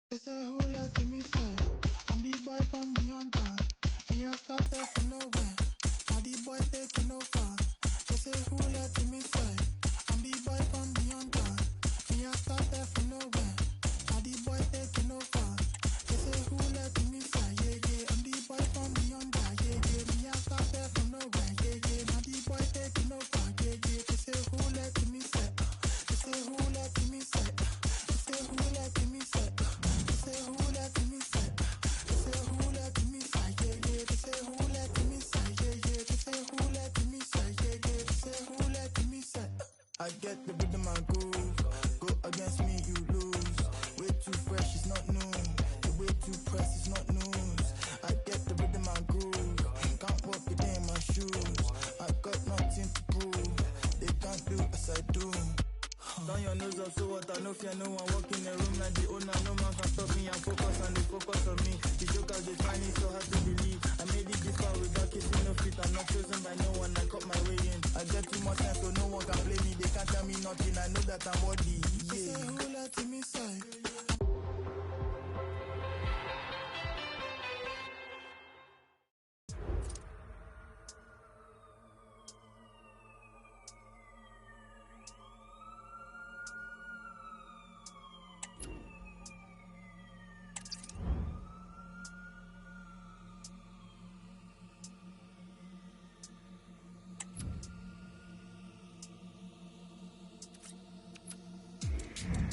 They say who let me say? I'm the boy from beyond that. Me I started from nowhere. Now the boy taking over. They say who let me say? I'm the boy from beyond that. Me I started from nowhere. Now the boy taking over. They say who let me say? Yeah yeah. I'm the boy from beyond that. Yeah yeah. Me I started from nowhere. Yeah yeah. Now the boy taking over. Yeah yeah. They say who let me say? They say who let me say? They say who let me say? Say who let me say? Say who let me say? Yeah yeah. They say who let me say? Yeah yeah. They say who let me say? Yeah yeah. They say who let me say? I get the rhythm and groove. Go against me, you lose. Way too fresh, it's not new. The way too press, it's not news. I get the rhythm and groove. Can't walk it in my shoes. I got nothing to prove. They can't do as I do. Turn your nose up, so what I know fear no one walk in the room like the owner, no man can stop me and focus and they focus on me. The jokers they find it so hard to believe. I made it this far without kissing no feet. I'm not chosen by no one, I cut my way in. I get too much time so no one can blame me. They can't tell me nothing, I know that I'm worthy. Yeah. Say who let me say?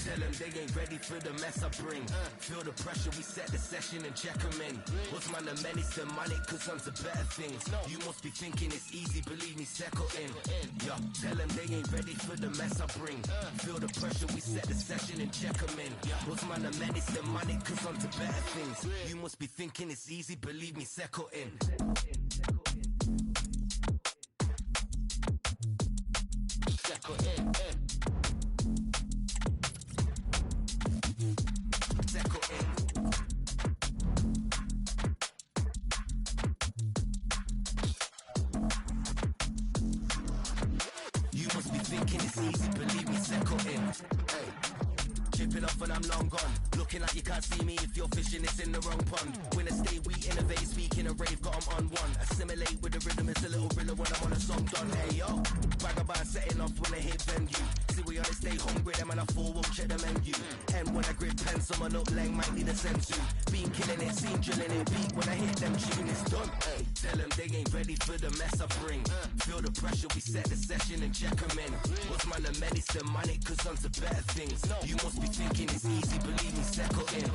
Tell them they ain't ready for the mess I bring. Feel the pressure, we set the session and check them in. What's man the menace to money, cause I'm to better things. You must be thinking it's easy, believe me, settle in. Yeah, tell them they ain't ready for the mess I bring. Feel the pressure, we set the session and check them in. What's man the menace to money, cause I'm to better things. You must be thinking it's easy, believe me, settle in. Settle in. Settle in. You must be thinking it's easy, believe me, settle in. Hey. Chipping off and I'm long gone. Looking like you can't see me if you're fishing, it's in the wrong pond. When I stay, we innovate, speaking a rave, got 'em on one. Assimilate with the rhythm, it's a little thriller when I'm on a song done. Hey yo, vagabond setting off when I hit venue. See we on it, stay hungry, them and I fall, won't check the menu. And when I grip pen, someone up lang might need a sensu. Been killing it, seen drilling it, beat when I hit them tune, it's done. Hey, tell them they ain't ready for the mess I bring. Feel the pressure, we set the session and check 'em in. What's man the medicine, money, cause on to better things. You must be thinking it's easy, believe me, settle in.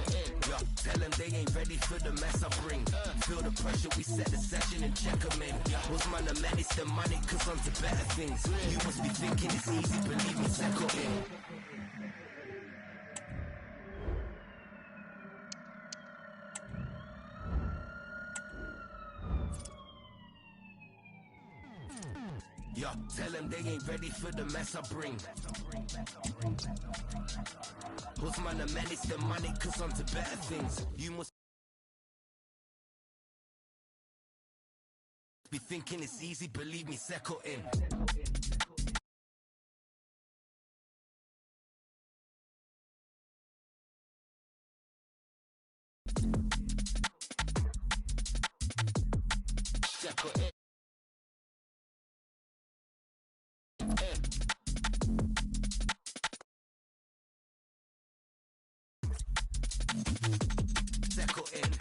Yeah, tell them they ain't ready for the mess I bring. Feel the pressure, we set the session and check 'em in. What's man the medicine, money, cause on to better things. You must be thinking it's easy, believe me, settle in. Yeah, tell them they ain't ready for the mess I bring. What's man the menace, the money, cause on to better things. You must be thinking it's easy, believe me, settle in. Settle in. Settle in.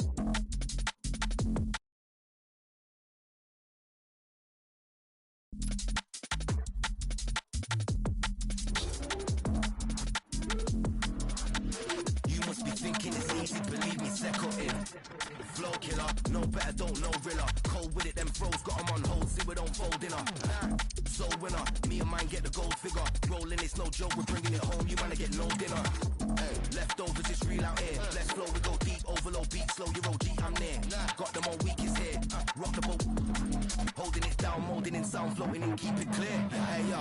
You must be thinking it's easy, believe me, settle in. Flow killer, no better, don't know riller. Cold with it, them froze, got 'em on hold, see we don't fold in her. Soul winner, me and mine get the gold figure. Rolling, it's no joke, we're bringing it home, you wanna get no dinner. Hey, leftovers, it's real out here. Let's flow, we go deep, overload beat, slow your OG, I'm near. Got them on weakest here, rock the boat. Holding it down, molding in sound, floating in, keep it clear. Hey, yo.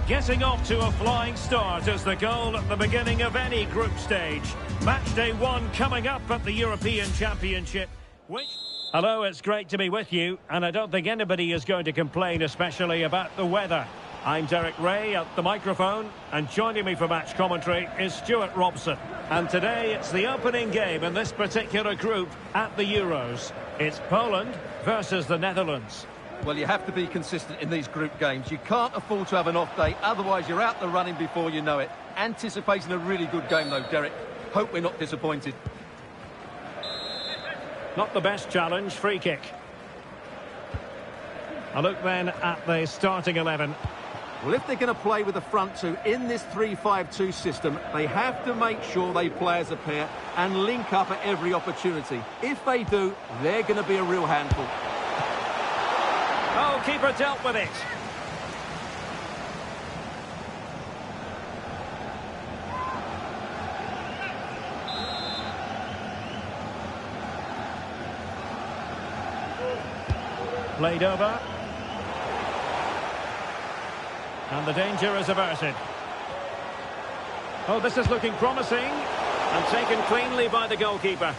Getting off to a flying start is the goal at the beginning of any group stage. Match day 1 coming up at the European Championship. Hello, it's great to be with you, and I don't think anybody is going to complain, especially about the weather. I'm Derek Ray at the microphone, and joining me for match commentary is Stuart Robson. And today it's the opening game in this particular group at the Euros. It's Poland versus the Netherlands. Well, you have to be consistent in these group games. You can't afford to have an off day, otherwise you're out the running before you know it. Anticipating a really good game though, Derek. Hope we're not disappointed. Not the best challenge, free kick. A look then at the starting 11. Well, if they're going to play with the front two in this 3-5-2 system, they have to make sure they play as a pair and link up at every opportunity. If they do, they're going to be a real handful. Oh, keeper dealt with it. Played over. And the danger is averted. Oh, this is looking promising. And taken cleanly by the goalkeeper.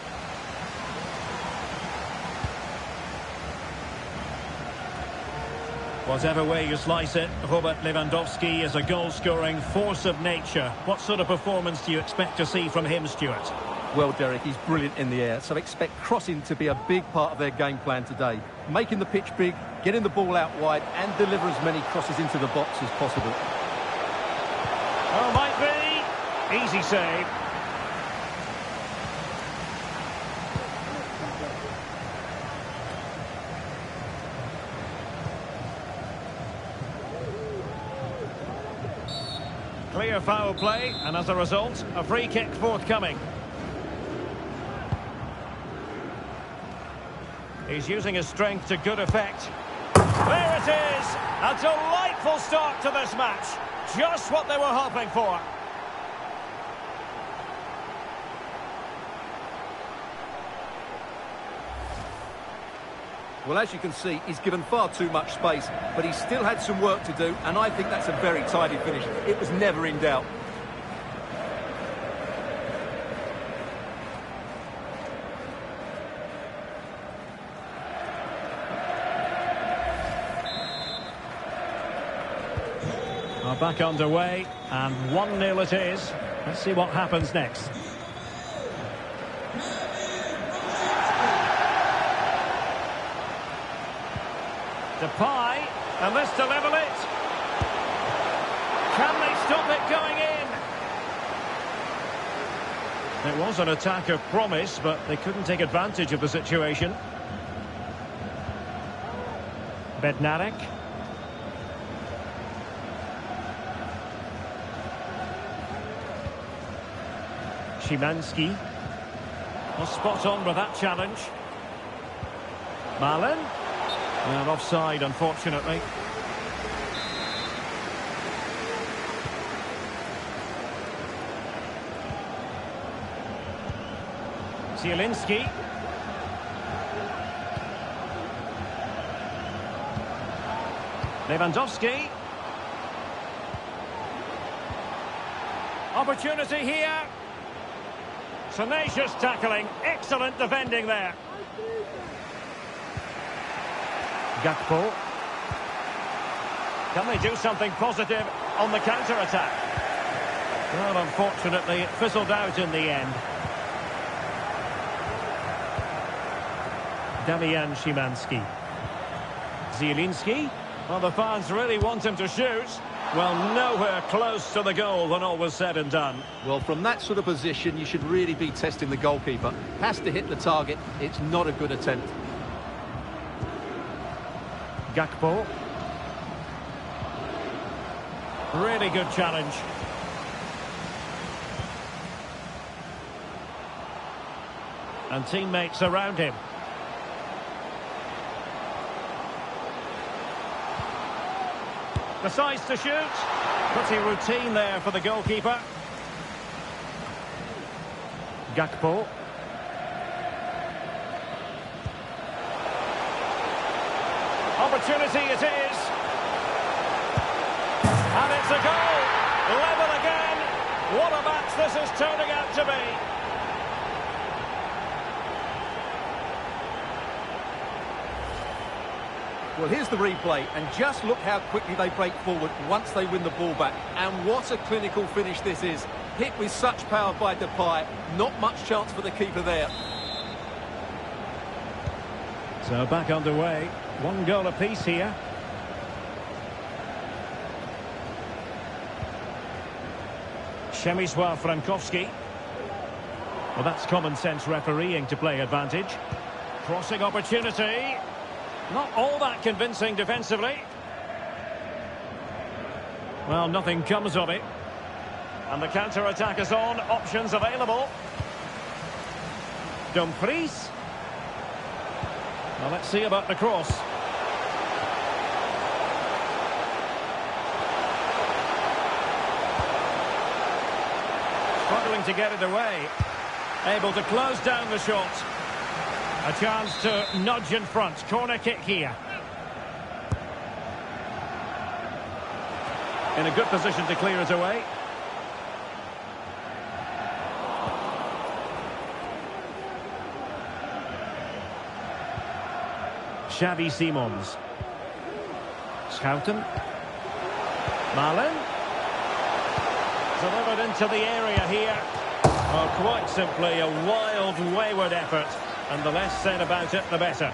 Whatever way you slice it, Robert Lewandowski is a goal-scoring force of nature. What sort of performance do you expect to see from him, Stuart? Well, Derek, he's brilliant in the air, so expect crossing to be a big part of their game plan today. Making the pitch big, getting the ball out wide, and deliver as many crosses into the box as possible. Oh, might be. Easy save. Clear foul play, and as a result, a free kick forthcoming. He's using his strength to good effect. There it is! A delightful start to this match. Just what they were hoping for. Well, as you can see, he's given far too much space, but he still had some work to do, and I think that's a very tidy finish. It was never in doubt. Back underway, and 1-0 it is. Let's see what happens next. Depay, and this to level it. Can they stop it going in? It was an attack of promise, but they couldn't take advantage of the situation. Bednarek. Szymanski. Well, spot on with that challenge. Malen. And offside, unfortunately. Zielinski. Lewandowski. Opportunity here. Tenacious tackling, excellent defending there. Gakpo. Can they do something positive on the counter-attack? Well, unfortunately, it fizzled out in the end. Damian Szymanski. Zielinski. Well, the fans really want him to shoot. Well, nowhere close to the goal when all was said and done. Well, from that sort of position, you should really be testing the goalkeeper. Has to hit the target. It's not a good attempt. Gakpo. Really good challenge. And teammates around him. Decides to shoot. Pretty routine there for the goalkeeper. Gakpo. Opportunity it is. And it's a goal! Level again! What a match this is turning out to be! Well, here's the replay, and just look how quickly they break forward once they win the ball back. And what a clinical finish this is. Hit with such power by Depay. Not much chance for the keeper there. So back underway. 1 goal apiece here. Przemysław Frankowski. Well, that's common sense refereeing to play advantage. Crossing opportunity. Not all that convincing defensively. Well, nothing comes of it. And the counter-attack is on. Options available. Dumfries. Well, let's see about the cross. Struggling to get it away. Able to close down the shot. A chance to nudge in front. Corner kick here. In a good position to clear it away. Xavi Simons. Schouten. Malen. Delivered into the area here. Oh, quite simply a wild, wayward effort. And the less said about it, the better.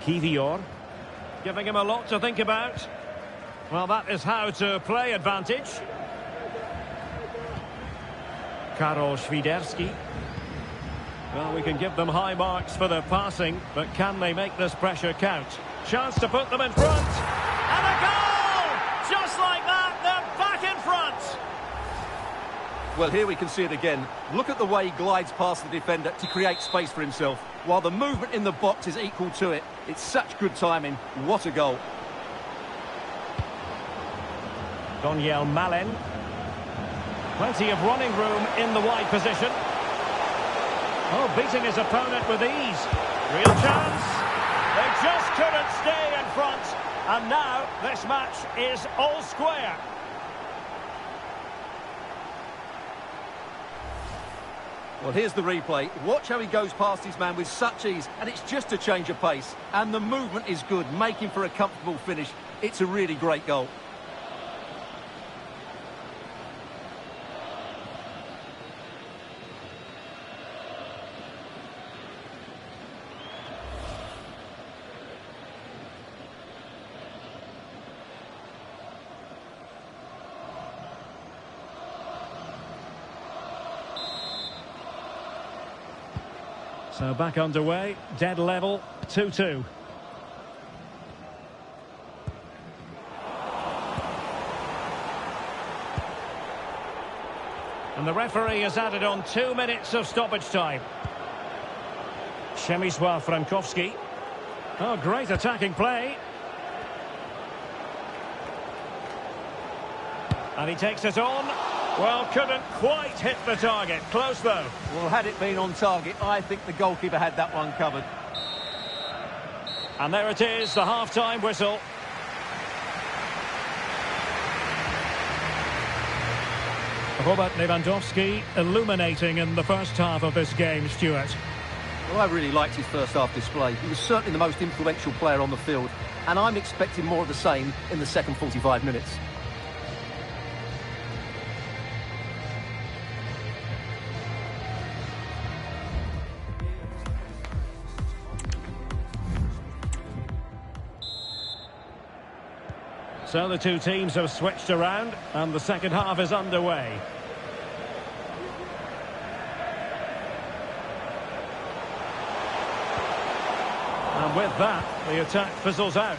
Kivior. Giving him a lot to think about. Well, that is how to play advantage. Karol Świderski. Well, we can give them high marks for their passing, but can they make this pressure count? Chance to put them in front. And a goal! Just like that, they're back in front. Well, here we can see it again. Look at the way he glides past the defender to create space for himself, while the movement in the box is equal to it. It's such good timing. What a goal. Donyell Malen. Plenty of running room in the wide position. Oh, beating his opponent with ease. Real chance. They just couldn't stay in front. And now this match is all square. Well, here's the replay. Watch how he goes past his man with such ease, and it's just a change of pace. And the movement is good, making for a comfortable finish. It's a really great goal. So back underway, dead level, 2-2. And the referee has added on 2 minutes of stoppage time. Przemysław Frankowski. Oh, great attacking play. And he takes it on. Well, couldn't quite hit the target. Close, though. Well, had it been on target, I think the goalkeeper had that one covered. And there it is, the half-time whistle. Robert Lewandowski illuminating in the first half of this game, Stuart. Well, I really liked his first half display. He was certainly the most influential player on the field. And I'm expecting more of the same in the second 45 minutes. So the two teams have switched around and the second half is underway. And with that, the attack fizzles out.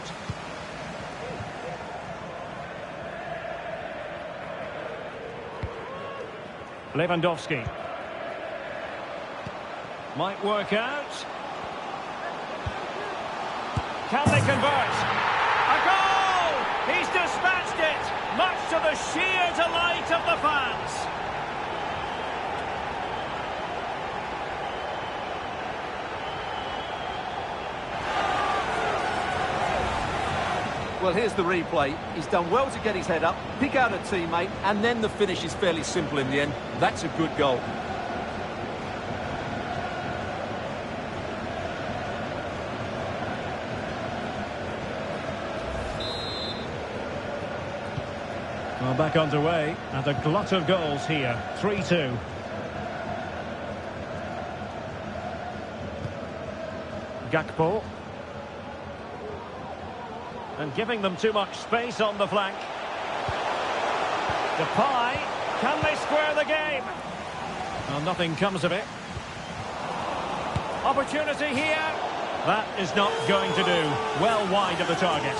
Lewandowski. Might work out. Can they convert? A goal! He's dispatched it, much to the sheer delight of the fans. Well, here's the replay. He's done well to get his head up, pick out a teammate, and then the finish is fairly simple in the end. That's a good goal. Well, back underway, and a glut of goals here. 3-2. Gakpo. And giving them too much space on the flank. Depay. Can they square the game? Well, nothing comes of it. Opportunity here. That is not going to do. Well wide of the target.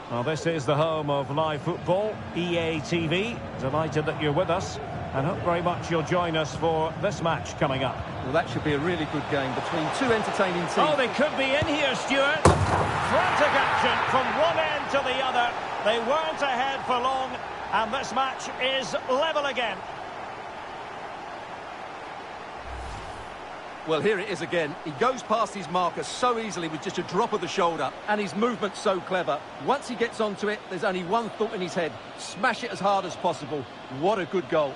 Well, this is the home of live football, EA TV. Delighted that you're with us, and hope very much you'll join us for this match coming up. Well, that should be a really good game between two entertaining teams. Oh, they could be in here, Stuart. Frantic action from one end to the other. They weren't ahead for long, and this match is level again. Well, here it is again. He goes past his marker so easily with just a drop of the shoulder, and his movement's so clever. Once he gets onto it, there's only one thought in his head: smash it as hard as possible. What a good goal.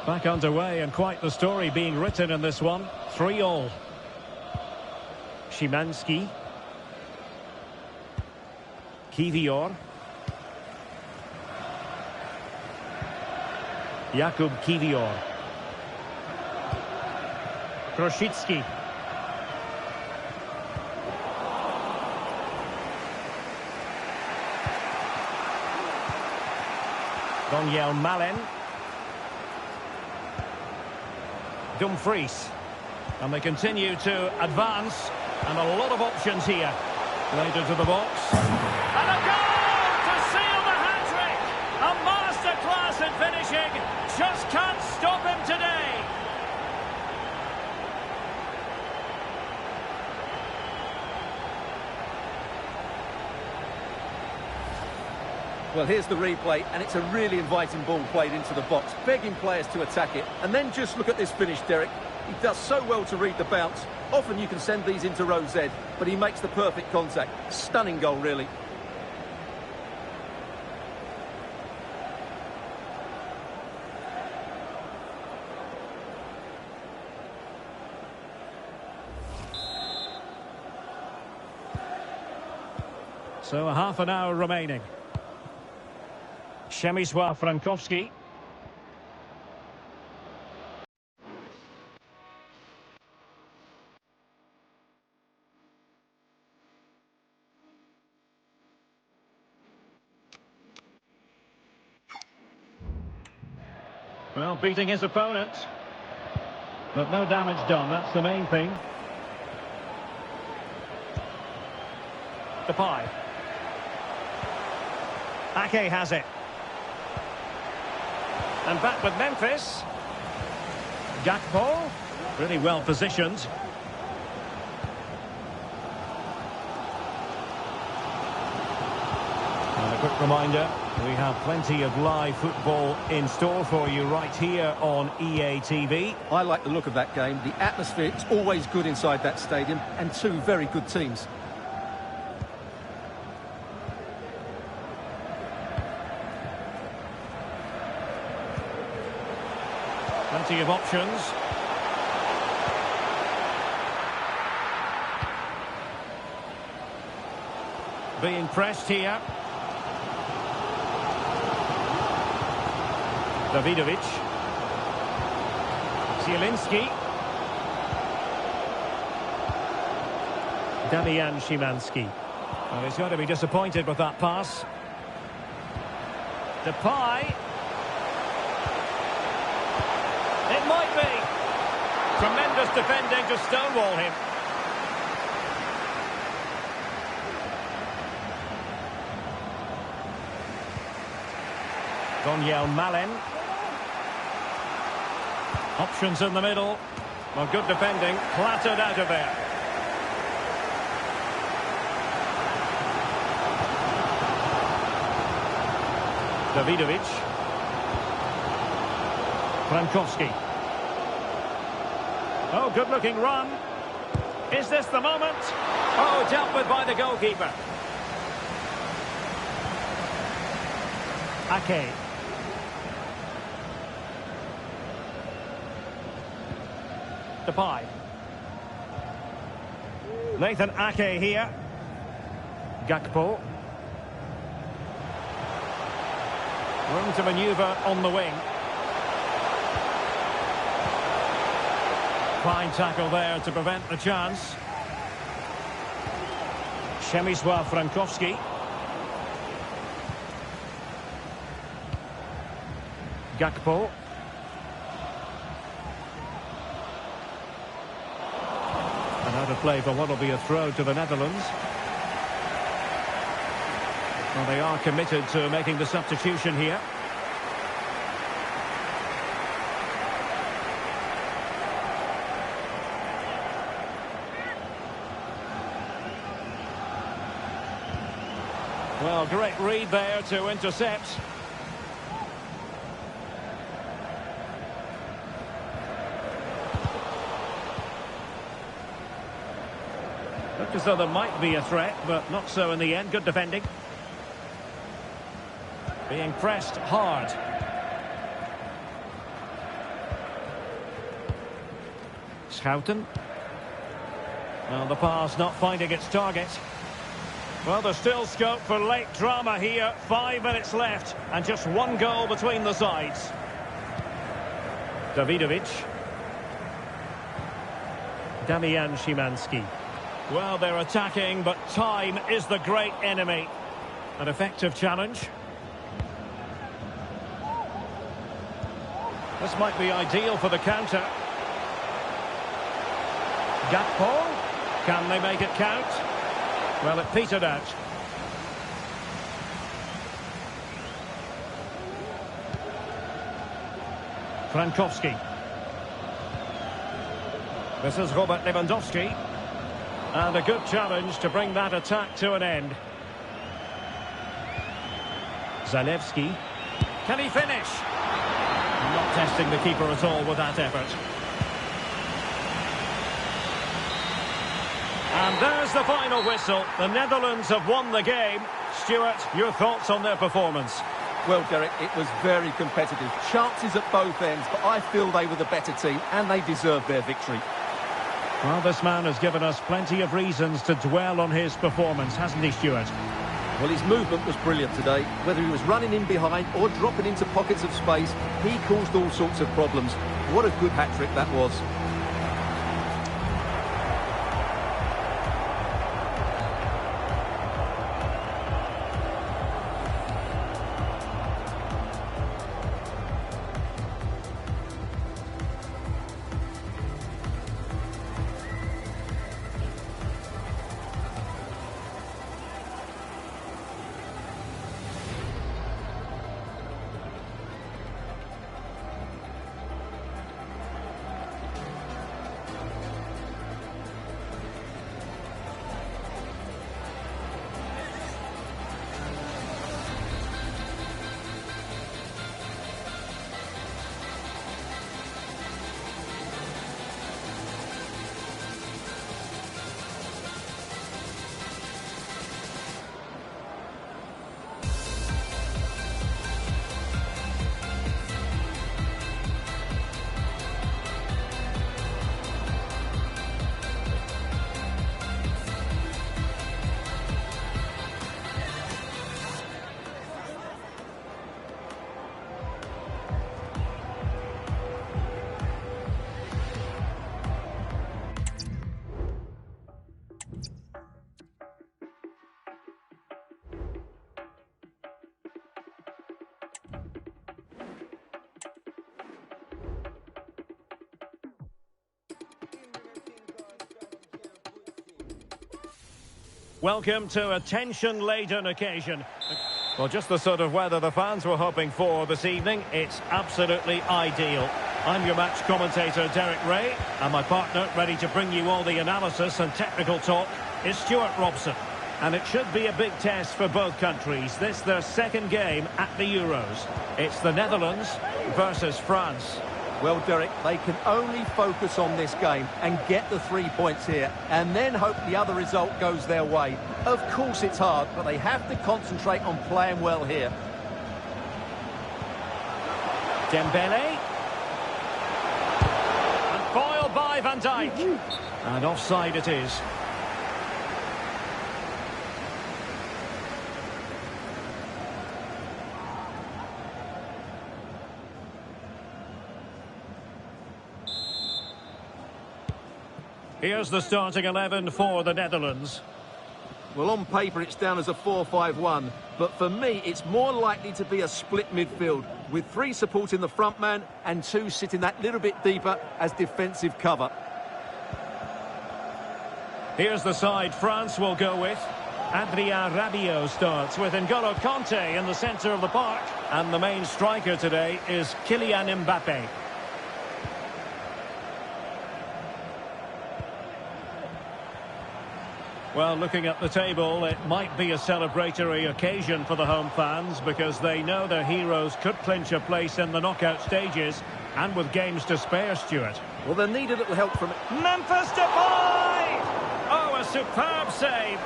Back underway, and quite the story being written in this one. 3-3. Szymański. Kiwior. Jakub Kiwior. Krosicki. Daniel Malen. Dumfries. And they continue to advance. And a lot of options here. Played into the box. And a goal to seal the hat-trick! A masterclass in finishing. Just can't stop him today. Well, here's the replay, and it's a really inviting ball played into the box, begging players to attack it. And then just look at this finish, Derek. He does so well to read the bounce. Often you can send these into row Z, but he makes the perfect contact. Stunning goal, really. So a half an hour remaining. Przemysław Frankowski. Well, beating his opponent. But no damage done, that's the main thing. Depay. Ake has it. And back with Memphis. Gakpo, really well positioned. And a quick reminder, we have plenty of live football in store for you right here on EA TV. I like the look of that game. The atmosphere is always good inside that stadium, and two very good teams. Plenty of options. Being pressed here. Davidovic. Zielinski. Damian Szymański. Well, he's going to be disappointed with that pass. Depay. It might be. Tremendous defending to stonewall him. Donyell Malen. Options in the middle. Well, good defending. Clattered out of there. Davidovic. Frankowski. Oh, good-looking run. Is this the moment? Oh, dealt with by the goalkeeper. Ake. Depay. Nathan Ake here. Gakpo. Room to manoeuvre on the wing. Fine tackle there to prevent the chance. Przemysław Frankowski. Gakpo. And out of play for what will be a throw to the Netherlands. Well, they are committed to making the substitution here. Well, great read there to intercept. Looked as though there might be a threat, but not so in the end. Good defending. Being pressed hard. Schouten. Well, the pass not finding its target. Well, there's still scope for late drama here. 5 minutes left and just one goal between the sides. Davidovic. Damian Szymanski. Well, they're attacking, but time is the great enemy. An effective challenge. This might be ideal for the counter. Gakpo. Can they make it count? Well, it petered out. Frankowski. This is Robert Lewandowski. And a good challenge to bring that attack to an end. Zalewski. Can he finish? Not testing the keeper at all with that effort. And there's the final whistle. The Netherlands have won the game. Stuart, your thoughts on their performance? Well, Derek, it was very competitive. Chances at both ends, but I feel they were the better team and they deserved their victory. Well, this man has given us plenty of reasons to dwell on his performance, hasn't he, Stuart? Well, his movement was brilliant today. Whether he was running in behind or dropping into pockets of space, he caused all sorts of problems. What a good hat-trick that was. Welcome to a tension-laden occasion. Well, just the sort of weather the fans were hoping for this evening. It's absolutely ideal. I'm your match commentator, Derek Ray, and my partner, ready to bring you all the analysis and technical talk, is Stuart Robson. And it should be a big test for both countries. This their second game at the Euros. It's the Netherlands versus France. Well, Derek, they can only focus on this game and get the 3 points here and then hope the other result goes their way. Of course it's hard, but they have to concentrate on playing well here. Dembele. And foiled by Van Dijk. And offside it is. Here's the starting 11 for the Netherlands. Well, on paper it's down as a 4-5-1, but for me it's more likely to be a split midfield with 3 supporting the front man and 2 sitting that little bit deeper as defensive cover. Here's the side France will go with. Adrien Rabiot starts with N'Golo Kanté in the centre of the park. And the main striker today is Kylian Mbappe. Well, looking at the table, it might be a celebratory occasion for the home fans because they know their heroes could clinch a place in the knockout stages and with games to spare, Stuart. Well, they need a little help from it. Memphis Depay! Oh, a superb save.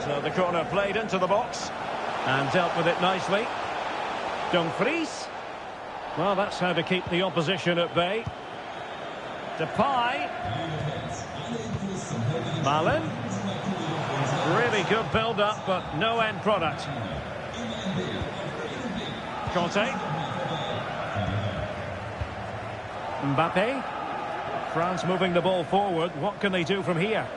So the corner played into the box and dealt with it nicely. Dumfries. Well, that's how to keep the opposition at bay. Depay. Malen. Really good build-up, but no end product. Kanté. Mbappe. France moving the ball forward. What can they do from here?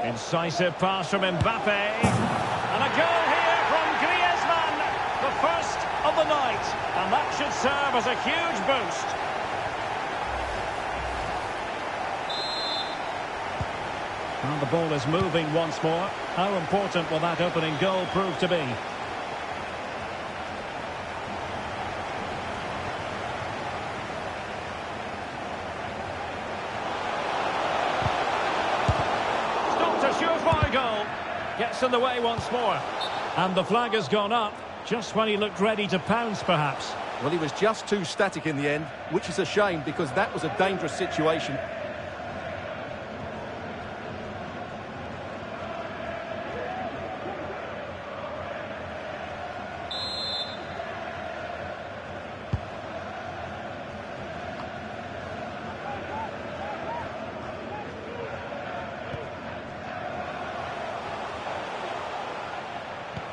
Incisive pass from Mbappe. And a goal here from Griezmann. The first of the night. And that should serve as a huge boost. And the ball is moving once more. How important will that opening goal prove to be? Stopped a surefire goal. Gets in the way once more. And the flag has gone up. Just when he looked ready to pounce, perhaps. Well, he was just too static in the end, which is a shame because that was a dangerous situation.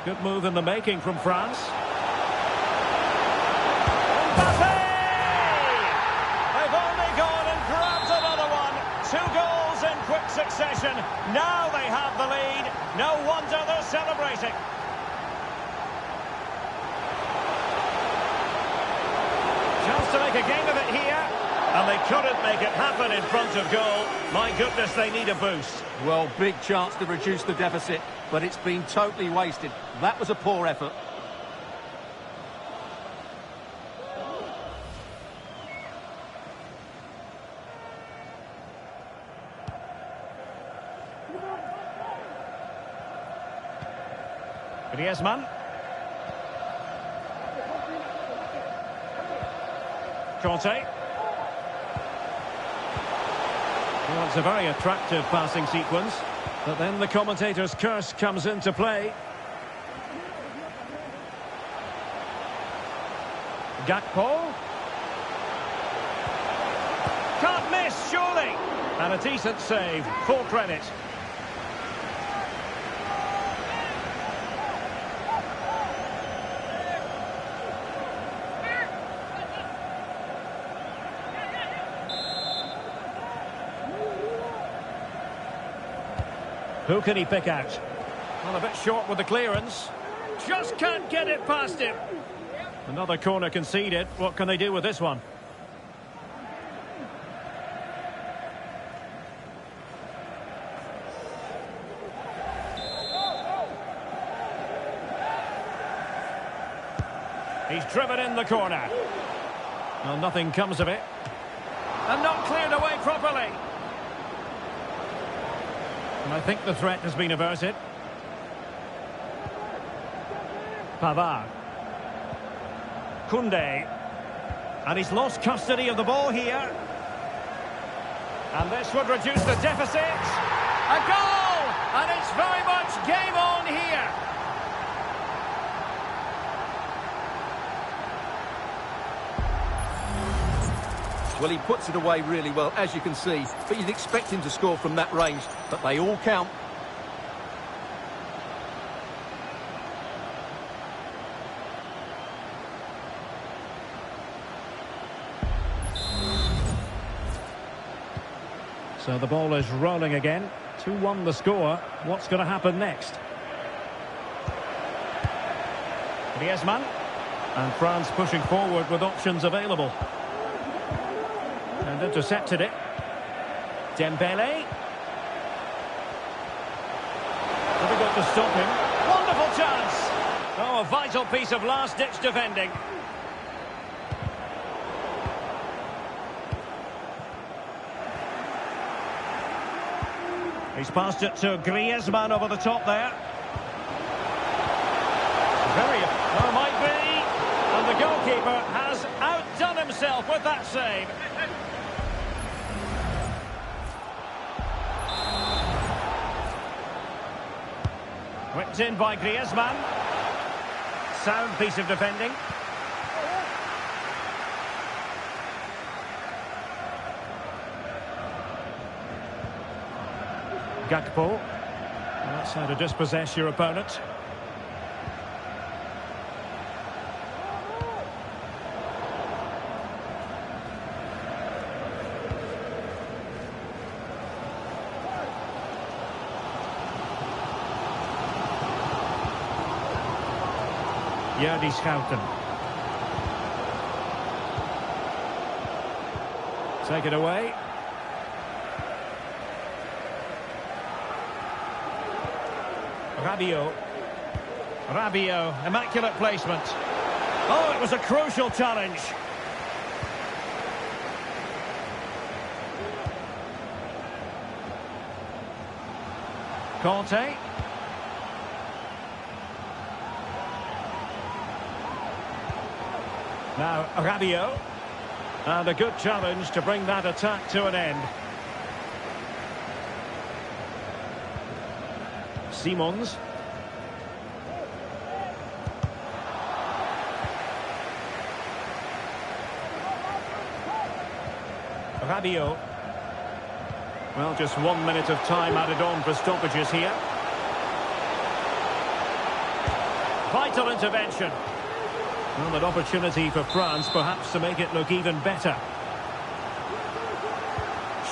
Good move in the making from France. Mbappe! They've only gone and grabbed another one. 2 goals in quick succession. Now they have the lead. No wonder they're celebrating. Chance to make a game of it here. And they couldn't make it happen in front of goal. My goodness, they need a boost. Well, big chance to reduce the deficit, but it's been totally wasted. That was a poor effort. Griezmann. Kanté. Well, it's a very attractive passing sequence, but then the commentator's curse comes into play. Gakpo. Can't miss, surely. And a decent save, full credit. Who can he pick out? Well, a bit short with the clearance. Just can't get it past him. Another corner conceded. What can they do with this one? He's driven in the corner. Well, nothing comes of it. And not cleared away properly. And I think the threat has been averted. Pavard. Koundé. And he's lost custody of the ball here. And this would reduce the deficit. A goal! And it's very much game on here. Well, he puts it away really well, as you can see. But you'd expect him to score from that range. But they all count. So the ball is rolling again. 2-1 the score. What's going to happen next? Griezmann. And France pushing forward with options available. And intercepted it. Dembele. Difficult to stop him. Wonderful chance. Oh, a vital piece of last-ditch defending. He's passed it to Griezmann over the top there. Oh, might be. And the goalkeeper has outdone himself with that save. Whipped in by Griezmann. Sound piece of defending. Gakpo. That's how to dispossess your opponent. Jordi Schouten. Take it away. Rabiot, immaculate placement. Oh, it was a crucial challenge. Conte. Now Rabiot. And a good challenge to bring that attack to an end. Simons. Rabiot. Well, just 1 minute of time added on for stoppages here. Vital intervention. Well, an opportunity for France perhaps to make it look even better.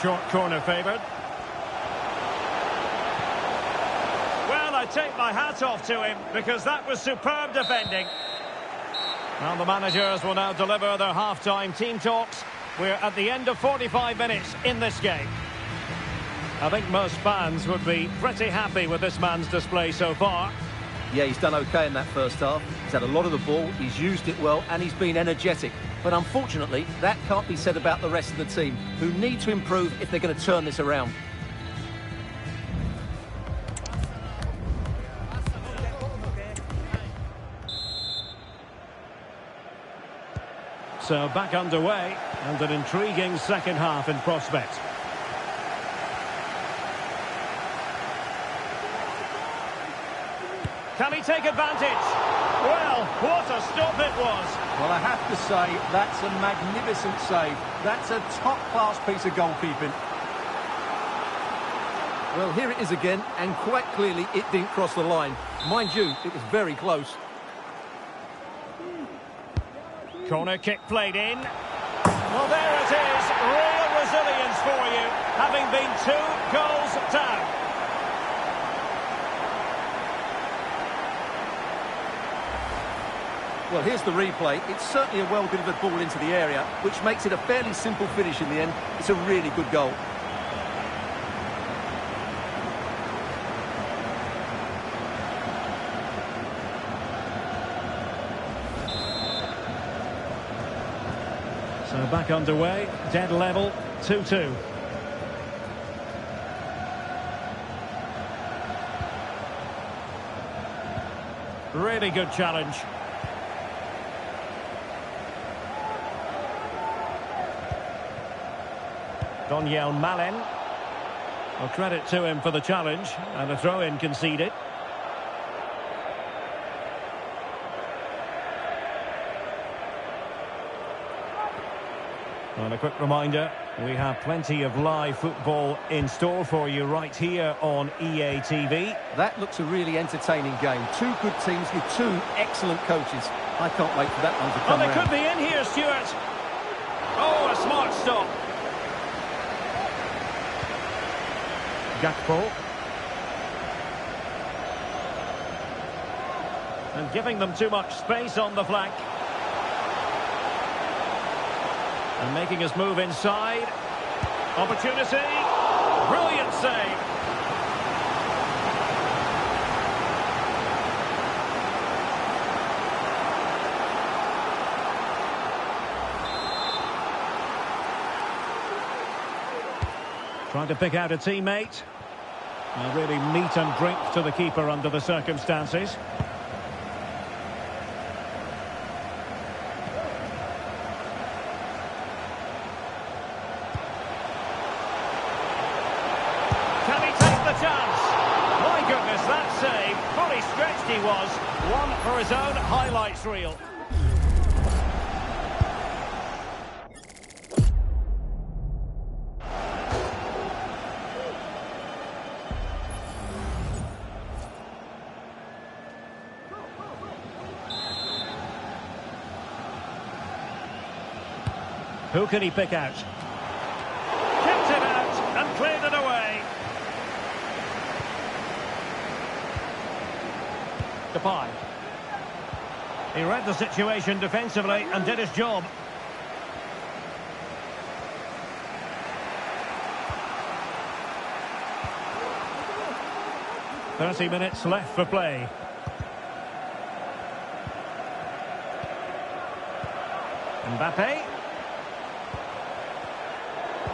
Short corner favoured. Well, I take my hat off to him because that was superb defending. Well, the managers will now deliver their half-time team talks. We're at the end of 45 minutes in this game. I think most fans would be pretty happy with this man's display so far. Yeah, he's done okay in that first half. He's had a lot of the ball, he's used it well, and he's been energetic. But unfortunately, that can't be said about the rest of the team, who need to improve if they're going to turn this around. So back underway, and an intriguing second half in prospect. Can he take advantage? Well, what a stop it was. Well, I have to say, that's a magnificent save. That's a top-class piece of goalkeeping. Well, here it is again, and quite clearly it didn't cross the line. Mind you, it was very close. Corner kick played in. Well, there it is. Real resilience for you, having been 2 goals down. Well, here's the replay. It's certainly a well-delivered ball into the area, which makes it a fairly simple finish in the end. It's a really good goal. They're back underway, dead level, 2-2. Really good challenge. Donyell Malen. Well, credit to him for the challenge, and a throw-in conceded. And a quick reminder, we have plenty of live football in store for you right here on EA TV. That looks a really entertaining game. Two good teams with two excellent coaches. I can't wait for that one to come they round. could be in here, Stuart. Oh, a smart stop. Gakpo. And giving them too much space on the flank. And making his move inside. Opportunity. Brilliant save. Trying to pick out a teammate. And really meat and drink to the keeper under the circumstances. Can he take the chance? My goodness, that save. Fully stretched he was. One for his own highlights reel. Who can he pick out? Kept it out and cleared it away. Depay. He read the situation defensively and did his job. "30 minutes left for play. Mbappe.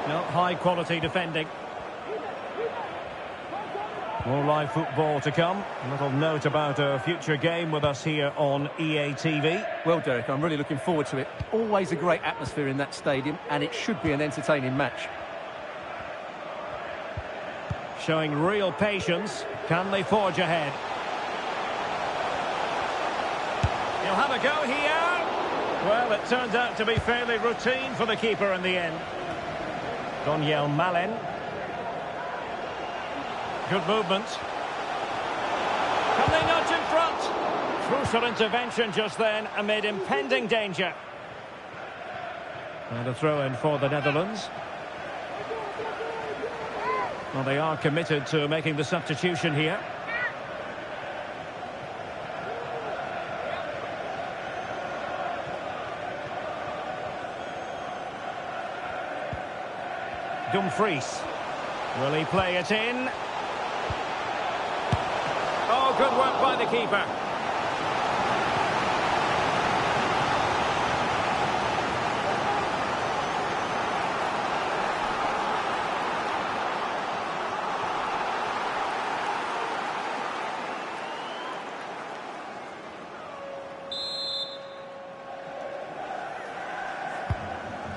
No, high-quality defending. More live football to come. A little note about a future game with us here on EA TV. Well, Derek, I'm really looking forward to it. Always a great atmosphere in that stadium, and it should be an entertaining match. Showing real patience. Can they forge ahead? He'll have a go here. Well, it turned out to be fairly routine for the keeper in the end. Donyell Malen. Good movement. Can they nudge in front? Crucial intervention just then amid impending danger. And a throw-in for the Netherlands. Well, they are committed to making the substitution here. Dumfries. Will he play it in? Oh, good work by the keeper.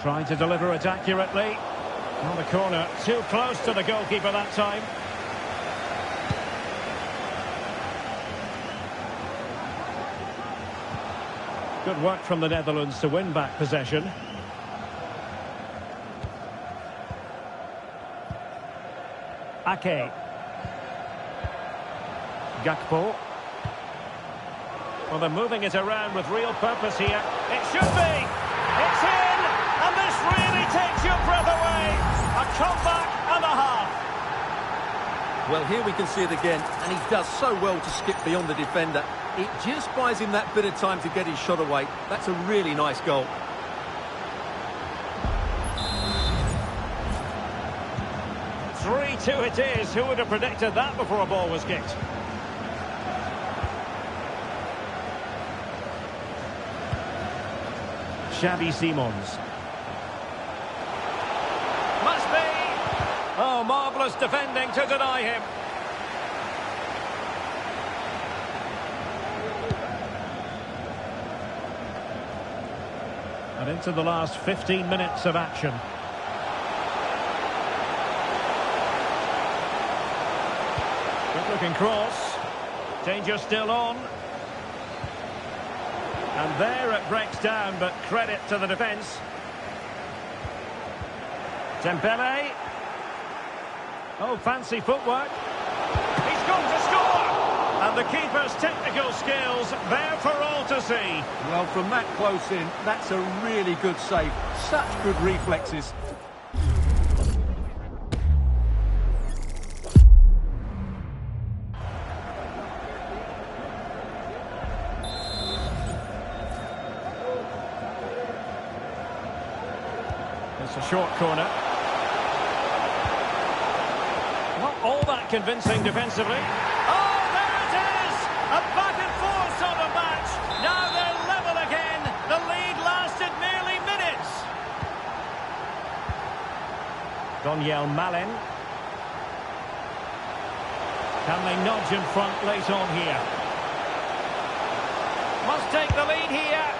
Trying to deliver it accurately. On the corner, too close to the goalkeeper that time. Good work from the Netherlands to win back possession. Ake. Gakpo. Well, they're moving it around with real purpose here. It should be! It's in! And this really takes your breath away! A comeback and a half. Well, here we can see it again, and he does so well to skip beyond the defender. It just buys him that bit of time to get his shot away. That's a really nice goal. Two it is. Who would have predicted that before a ball was kicked? Xavi Simons. Oh, marvellous defending to deny him. And into the last 15 minutes of action. Good looking cross. Danger still on. And there it breaks down, but credit to the defence. Dembele. Oh, fancy footwork. He's going to score! And the keeper's technical skills there for all to see. Well, from that close in, that's a really good save. Such good reflexes. It's a short corner. Not all that convincing defensively. Oh, there it is! A back and forth sort of match. Now they're level again. The lead lasted nearly minutes. Donyell Malen. Can they nudge in front late on here? Must take the lead here.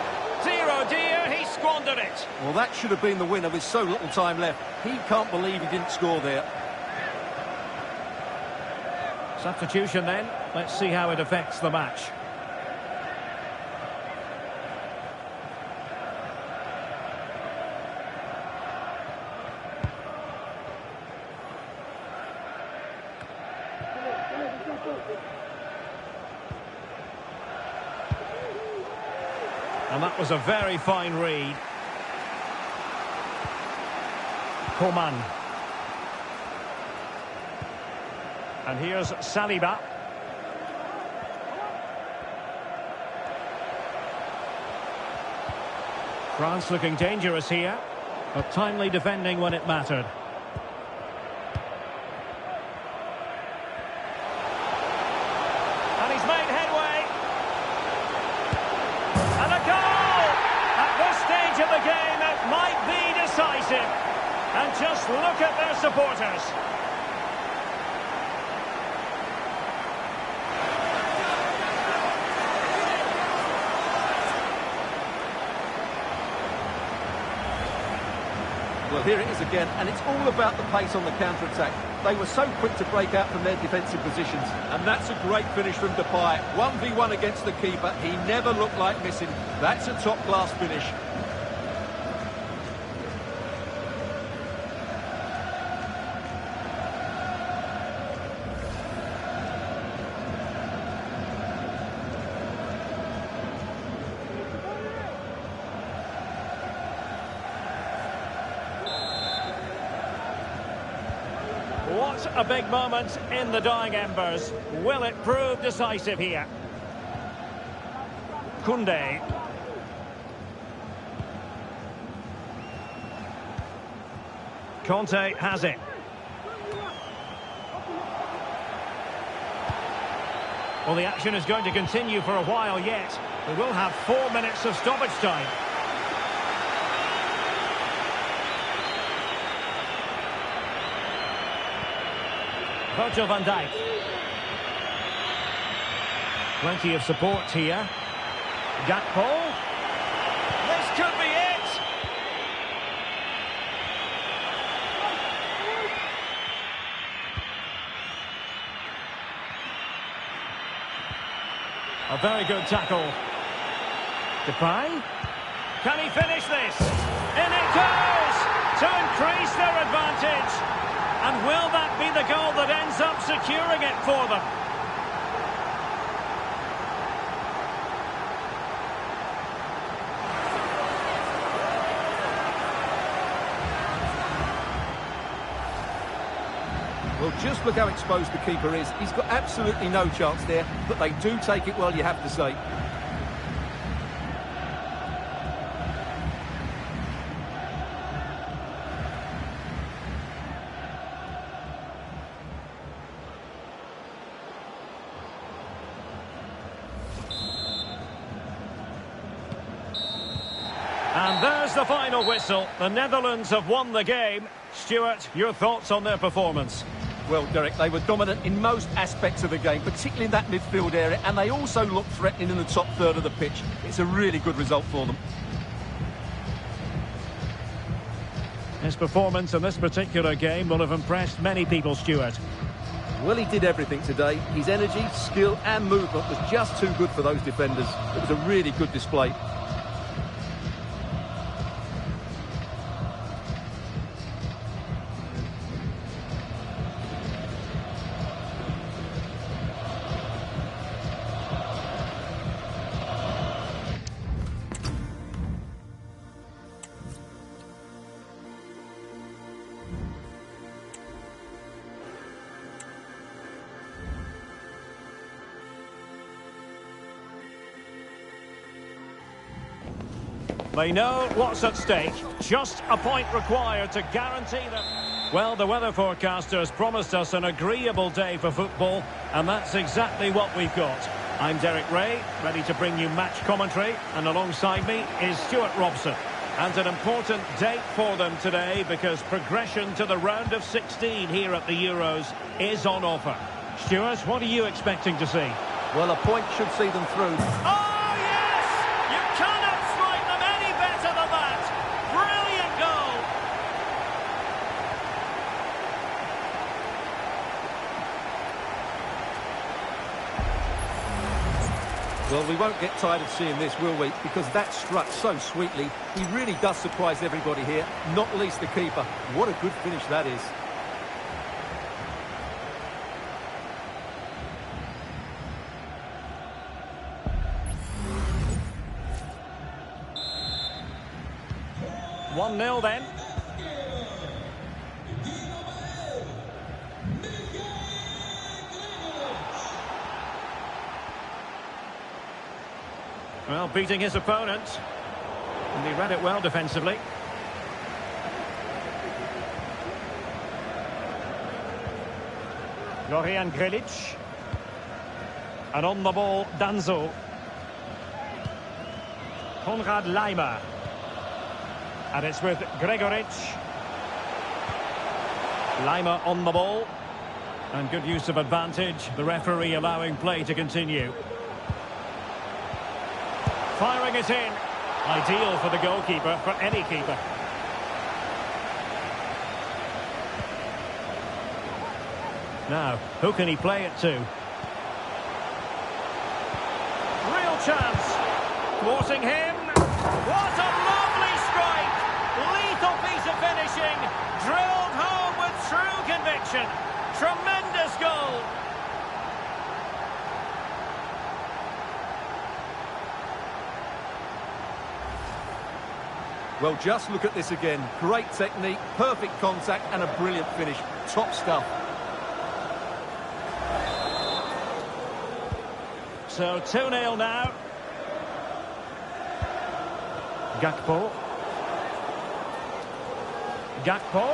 0-0, he squandered it. Well, that should have been the winner with so little time left. He can't believe he didn't score there. Substitution then. Let's see how it affects the match. And that was a very fine read. Coman. And here's Saliba. France looking dangerous here, but timely defending when it mattered. And he's made headway. And a goal! At this stage of the game, it might be decisive. And just look at their supporters. Well, here it is again, and it's all about the pace on the counter-attack. They were so quick to break out from their defensive positions, and that's a great finish from Depay. 1v1 against the keeper, he never looked like missing. That's a top-class finish. What a big moment in the dying embers. Will it prove decisive here? Koundé. Conte has it. Well, the action is going to continue for a while yet. We will have 4 minutes of stoppage time. Virgil van Dijk. Plenty of support here. Gakpo. This could be it. A very good tackle. Depay. Can he finish this? In it goes! To increase their advantage. And will that be the goal that ends up securing it for them? Well, just look how exposed the keeper is. He's got absolutely no chance there, but they do take it well, you have to say. And there's the final whistle. The Netherlands have won the game. Stuart, your thoughts on their performance? Well, Derek, they were dominant in most aspects of the game, particularly in that midfield area, and they also looked threatening in the top third of the pitch. It's a really good result for them. His performance in this particular game will have impressed many people, Stuart. Well, he did everything today. His energy, skill and movement was just too good for those defenders. It was a really good display. They know what's at stake. Just a point required to guarantee them. Well, the weather forecasters promised us an agreeable day for football, and that's exactly what we've got. I'm Derek Ray, ready to bring you match commentary, and alongside me is Stuart Robson. And an important date for them today because progression to the round of 16 here at the Euros is on offer. Stuart, what are you expecting to see? Well, a point should see them through. Oh! Well, we won't get tired of seeing this, will we? Because that struck so sweetly. He really does surprise everybody here, not least the keeper. What a good finish that is. One 0 then. Well, beating his opponent. And he read it well defensively. Florian Grilic. And on the ball, Danso. Konrad Laimer. And it's with Gregoritsch. Laimer on the ball. And good use of advantage. The referee allowing play to continue. Firing it in. Ideal for the goalkeeper, for any keeper. Now, who can he play it to? Real chance. Thwarting him. What a lovely strike. Lethal piece of finishing. Drilled home with true conviction. Tremendous goal. Well, just look at this again. Great technique, perfect contact and a brilliant finish. Top stuff. So 2-0 now. Gakpo. Gakpo.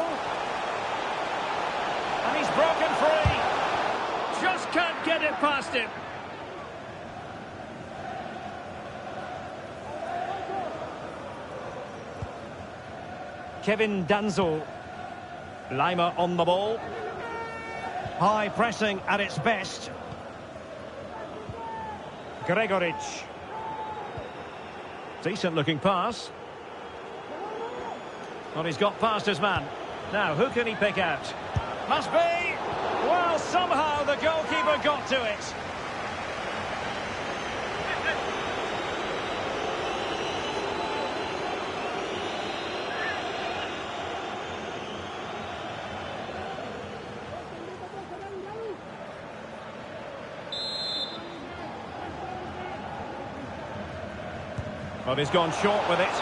And he's broken free. Just can't get it past him. Kevin Danso. Laimer on the ball. High pressing at its best. Gregoritsch. Decent looking pass. Well, he's got past his man. Now, who can he pick out? Must be! Well, somehow the goalkeeper got to it. Well, he's gone short with it.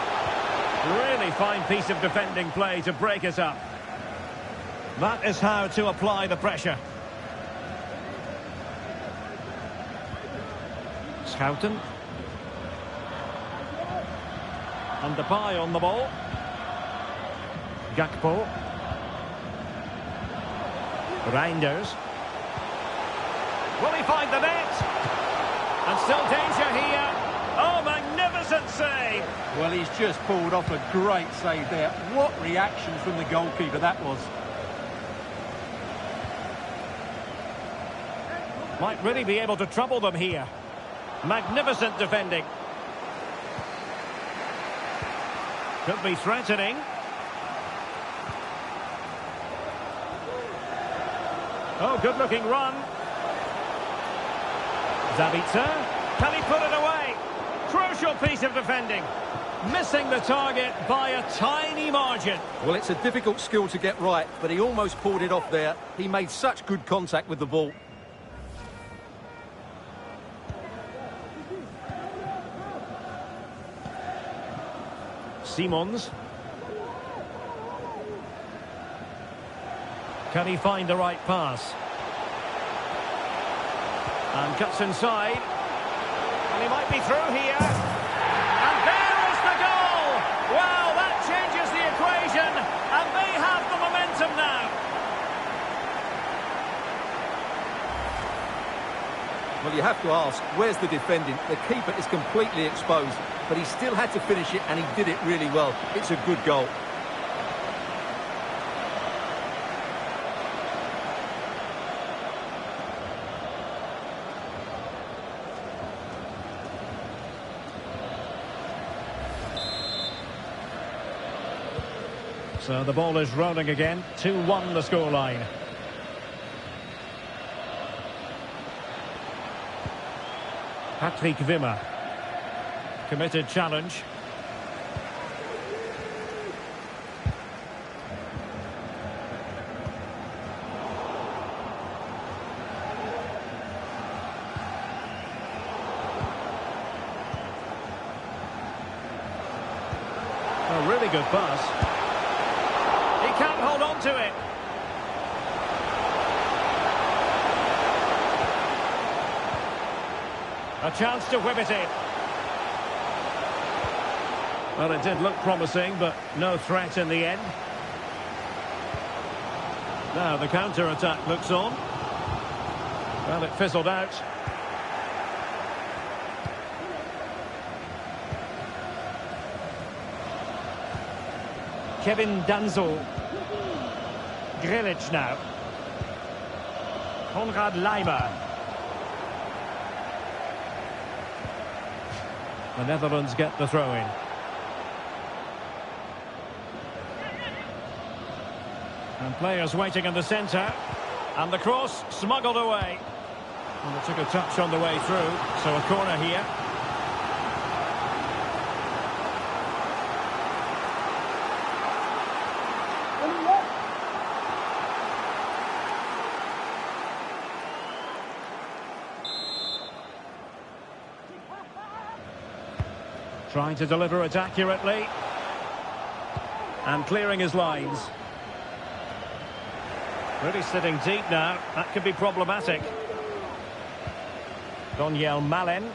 Really fine piece of defending play to break it up. That is how to apply the pressure. Schouten. And Depay on the ball. Gakpo. Reinders. Will he find the net? And still danger here. Oh, magnificent magnificent save. Well, he's just pulled off a great save there. What reaction from the goalkeeper that was. Might really be able to trouble them here. Magnificent defending. Could be threatening. Oh, good-looking run. Zabitzer. Can he put it away? Crucial piece of defending. Missing the target by a tiny margin. Well, it's a difficult skill to get right, but he almost pulled it off there. He made such good contact with the ball. Simons. Can he find the right pass? And cuts inside. And he might be through here. And there is the goal! Wow, that changes the equation. And they have the momentum now. Well, you have to ask, where's the defending? The keeper is completely exposed, but he still had to finish it, and he did it really well. It's a good goal. So the ball is rolling again. 2-1 the scoreline. Patrick Wimmer. Committed challenge. A really good pass. He can't hold on to it. A chance to whip it in. Well, it did look promising, but no threat in the end. Now the counter-attack looks on. Well, it fizzled out. Kevin Danzel. Grilic now. Konrad Laimer. The Netherlands get the throw-in. And players waiting in the centre. And the cross smuggled away. And it took a touch on the way through. So a corner here. Trying to deliver it accurately. And clearing his lines. Really sitting deep now. That could be problematic. Donyell Malen.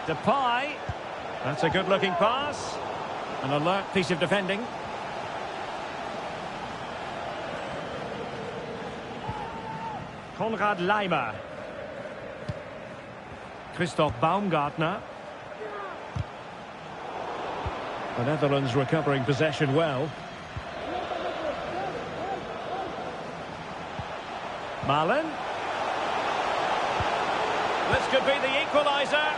Depay. That's a good-looking pass. An alert piece of defending. Konrad Laimer. Christoph Baumgartner. The Netherlands recovering possession well. Malen. This could be the equaliser.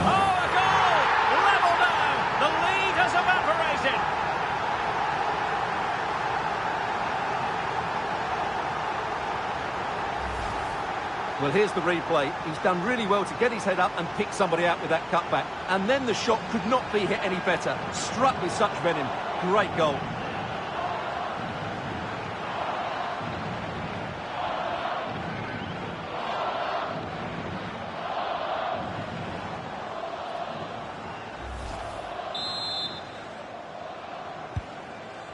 Oh, a goal! Level now. The lead has evaporated. Well, here's the replay. He's done really well to get his head up and pick somebody out with that cutback. And then the shot could not be hit any better. Struck with such venom. Great goal.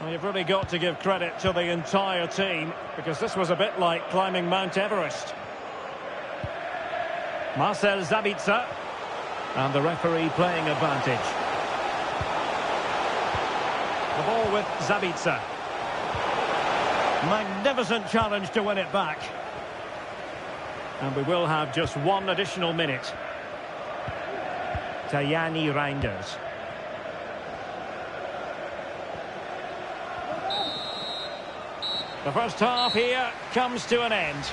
Well, you've really got to give credit to the entire team, because this was a bit like climbing Mount Everest. Marcel Zabitzer. And the referee playing advantage. The ball with Zabitzer. Magnificent challenge to win it back. And we will have just one additional minute. Tajani Reinders. The first half here comes to an end.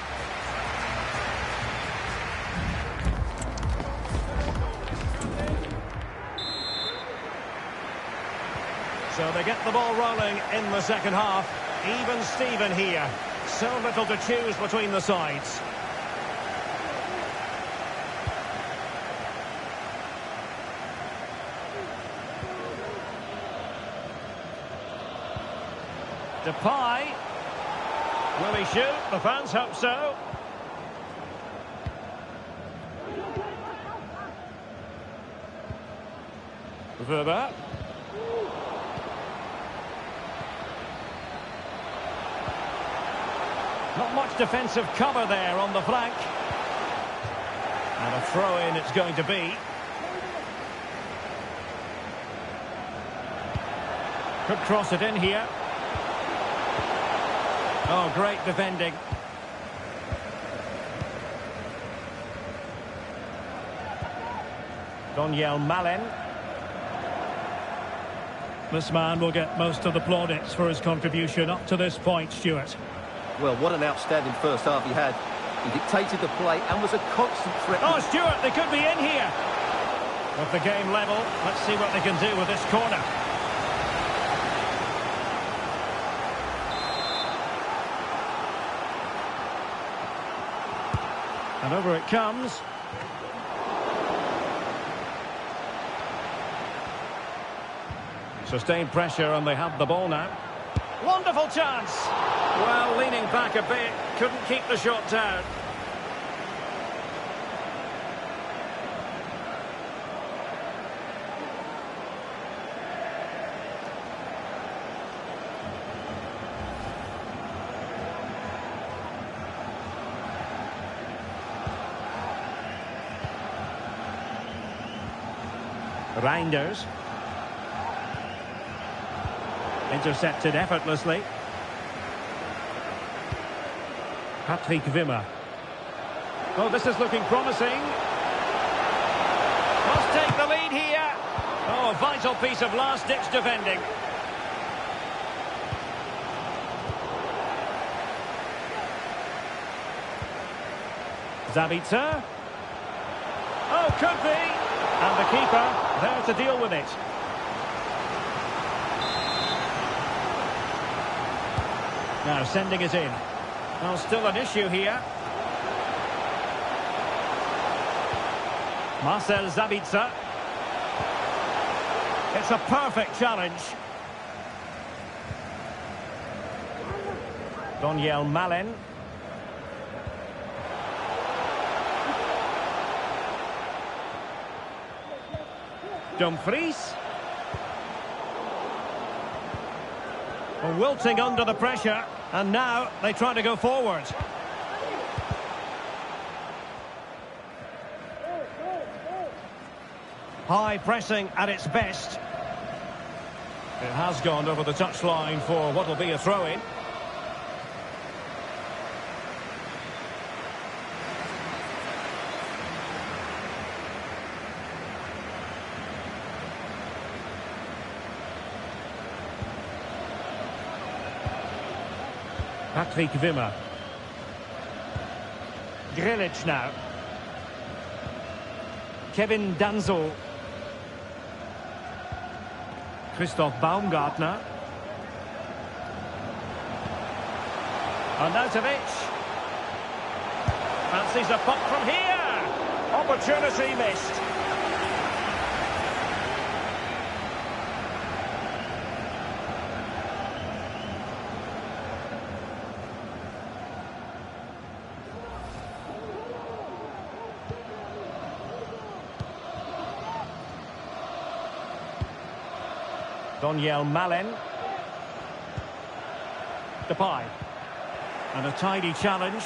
So they get the ball rolling in the second half. Even Steven here. So little to choose between the sides. Depay. Will he shoot? The fans hope so. Weber. Not much defensive cover there on the flank. And a throw-in it's going to be. Could cross it in here. Oh, great defending. Donyell Malen. This man will get most of the plaudits for his contribution up to this point, Stuart. Well, what an outstanding first half he had. He dictated the play and was a constant threat. Oh, Stuart, they could be in here. With the game level, let's see what they can do with this corner. And over it comes. Sustained pressure and they have the ball now. Wonderful chance. Well, leaning back a bit, couldn't keep the shot down. Reinders. Intercepted effortlessly. Patrick Wimmer. Oh, this is looking promising. Must take the lead here. Oh, a vital piece of last-ditch defending. Zabitzer. Oh, could be. And the keeper there to deal with it. Now sending it in. Well, still an issue here. Marcel Zabitzer. It's a perfect challenge. Donyell Malen. Dumfries. Wilting under the pressure, and now they try to go forward. High pressing at its best. It has gone over the touchline for what will be a throw-in. Patrick Wimmer. Grilic now. Kevin Danzo. Christoph Baumgartner. Arnautovic. Fancies a pop from here. Opportunity missed. Donyell Malen. Depay. And a tidy challenge.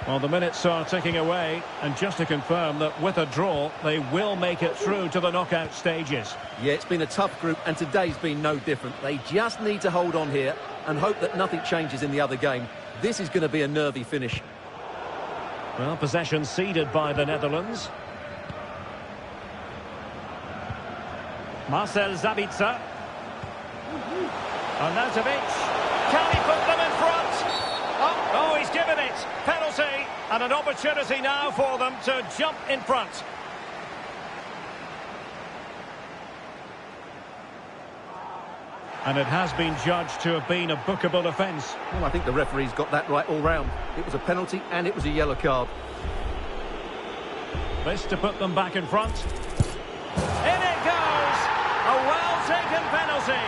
Well, the minutes are ticking away, and just to confirm that with a draw, they will make it through to the knockout stages. Yeah, it's been a tough group, and today's been no different. They just need to hold on here and hope that nothing changes in the other game. This is going to be a nervy finish. Well, possession ceded by the Netherlands. Marcel Sabitzer. Arnautovic. Can he put them in front? Oh, he's given it. Penalty. And an opportunity now for them to jump in front. And it has been judged to have been a bookable offence. Well, I think the referee's got that right all round. It was a penalty and it was a yellow card. This to put them back in front. In it goes! A well-taken penalty.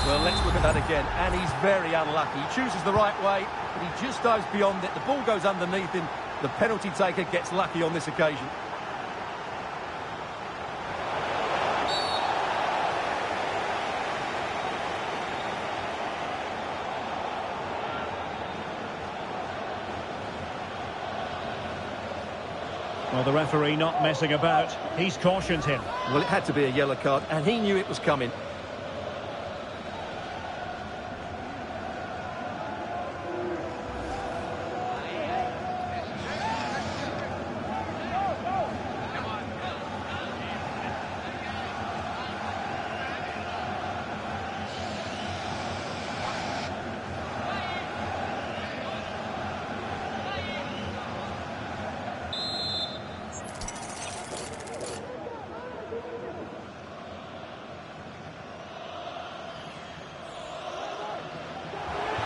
Well, let's look at that again. And he's very unlucky. He chooses the right way, but he just dives beyond it. The ball goes underneath him. The penalty taker gets lucky on this occasion. Well, the referee not messing about. He's cautioned him. Well, it had to be a yellow card, and he knew it was coming.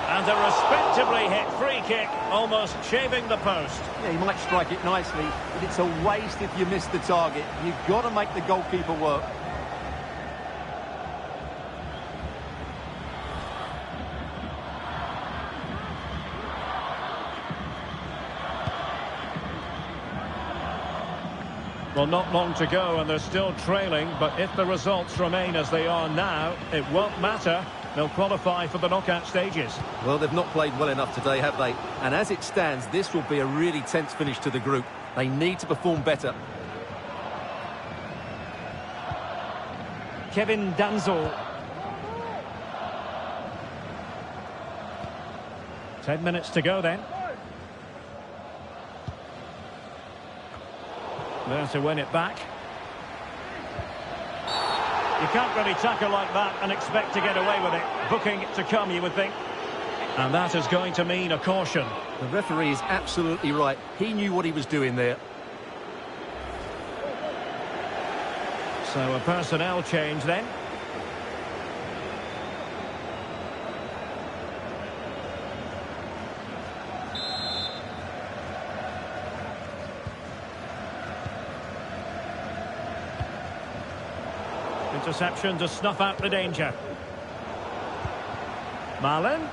And a respectably hit free kick, almost shaving the post. Yeah, he might strike it nicely, but it's a waste if you miss the target. You've got to make the goalkeeper work. Well, not long to go and they're still trailing, but if the results remain as they are now, it won't matter. They'll qualify for the knockout stages. Well, they've not played well enough today, have they? And as it stands, this will be a really tense finish to the group. They need to perform better. Kevin Danzel. 10 minutes to go then. There to win it back. You can't really tackle like that and expect to get away with it. Booking to come, you would think. And that is going to mean a caution. The referee is absolutely right. He knew what he was doing there. So a personnel change then. Interception to snuff out the danger. Marlon.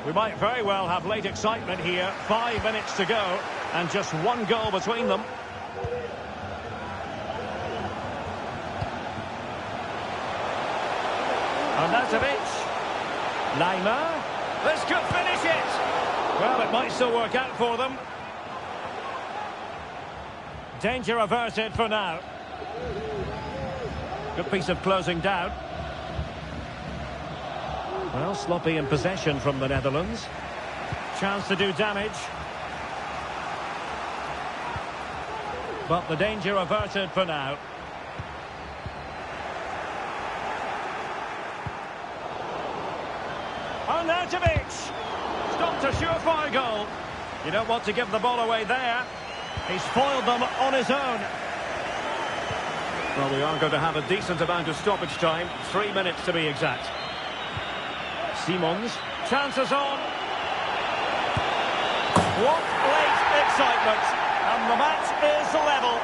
We might very well have late excitement here. 5 minutes to go and just one goal between them. Arnautovic. Laimer. This could finish it. Well, it might still work out for them. Danger averted for now. Good piece of closing down. Well, sloppy in possession from the Netherlands. Chance to do damage. But the danger averted for now. Arnautovic! Stopped a surefire goal. You don't want to give the ball away there. He's foiled them on his own. Well, we are going to have a decent amount of stoppage time. 3 minutes to be exact. Simons. Chances on. What late excitement. And the match is level.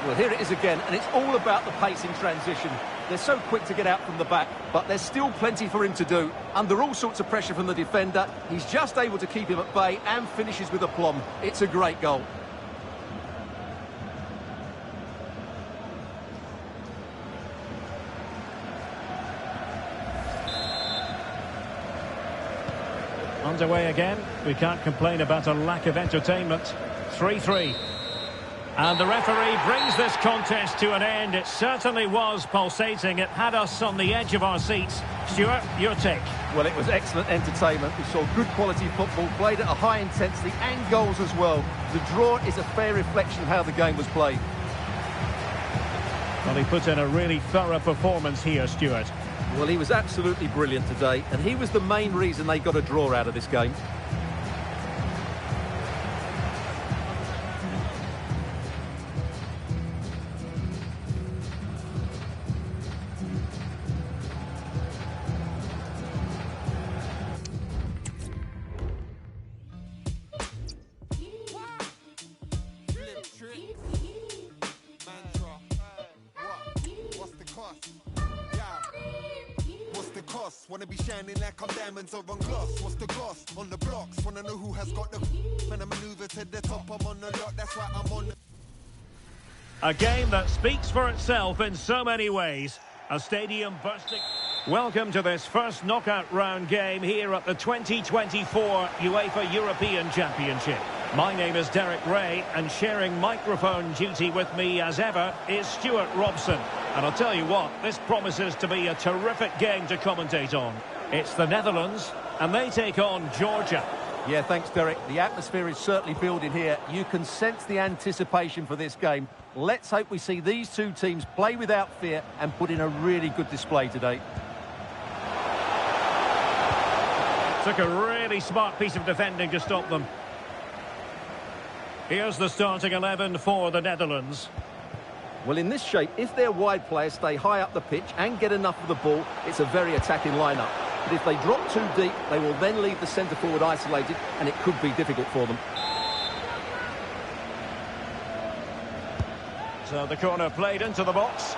Well, here it is again, and it's all about the pace in transition. They're so quick to get out from the back, but there's still plenty for him to do. Under all sorts of pressure from the defender, he's just able to keep him at bay and finishes with aplomb. It's a great goal. Underway again. We can't complain about a lack of entertainment. 3-3. And the referee brings this contest to an end. It certainly was pulsating. It had us on the edge of our seats. Stuart, your take? Well, it was excellent entertainment. We saw good quality football, played at a high intensity and goals as well. The draw is a fair reflection of how the game was played. Well, he put in a really thorough performance here, Stuart. Well, he was absolutely brilliant today, and he was the main reason they got a draw out of this game. Wanna be shining like I'm diamonds or on gloss. What's the gloss? On the blocks. Wanna know who has got the when I maneuver to the top, I'm on the lot. That's why I'm on the... A game that speaks for itself in so many ways. A stadium bursting. Welcome to this first knockout round game here at the 2024 UEFA European Championship. My name is Derek Ray, and sharing microphone duty with me as ever is Stuart Robson. And I'll tell you what, this promises to be a terrific game to commentate on. It's the Netherlands, and they take on Georgia. Yeah, thanks, Derek. The atmosphere is certainly building here. You can sense the anticipation for this game. Let's hope we see these two teams play without fear and put in a really good display today. Took a really smart piece of defending to stop them. Here's the starting 11 for the Netherlands. Well, in this shape, if their wide players stay high up the pitch and get enough of the ball, it's a very attacking lineup. But if they drop too deep, they will then leave the centre-forward isolated, and it could be difficult for them. So the corner played into the box.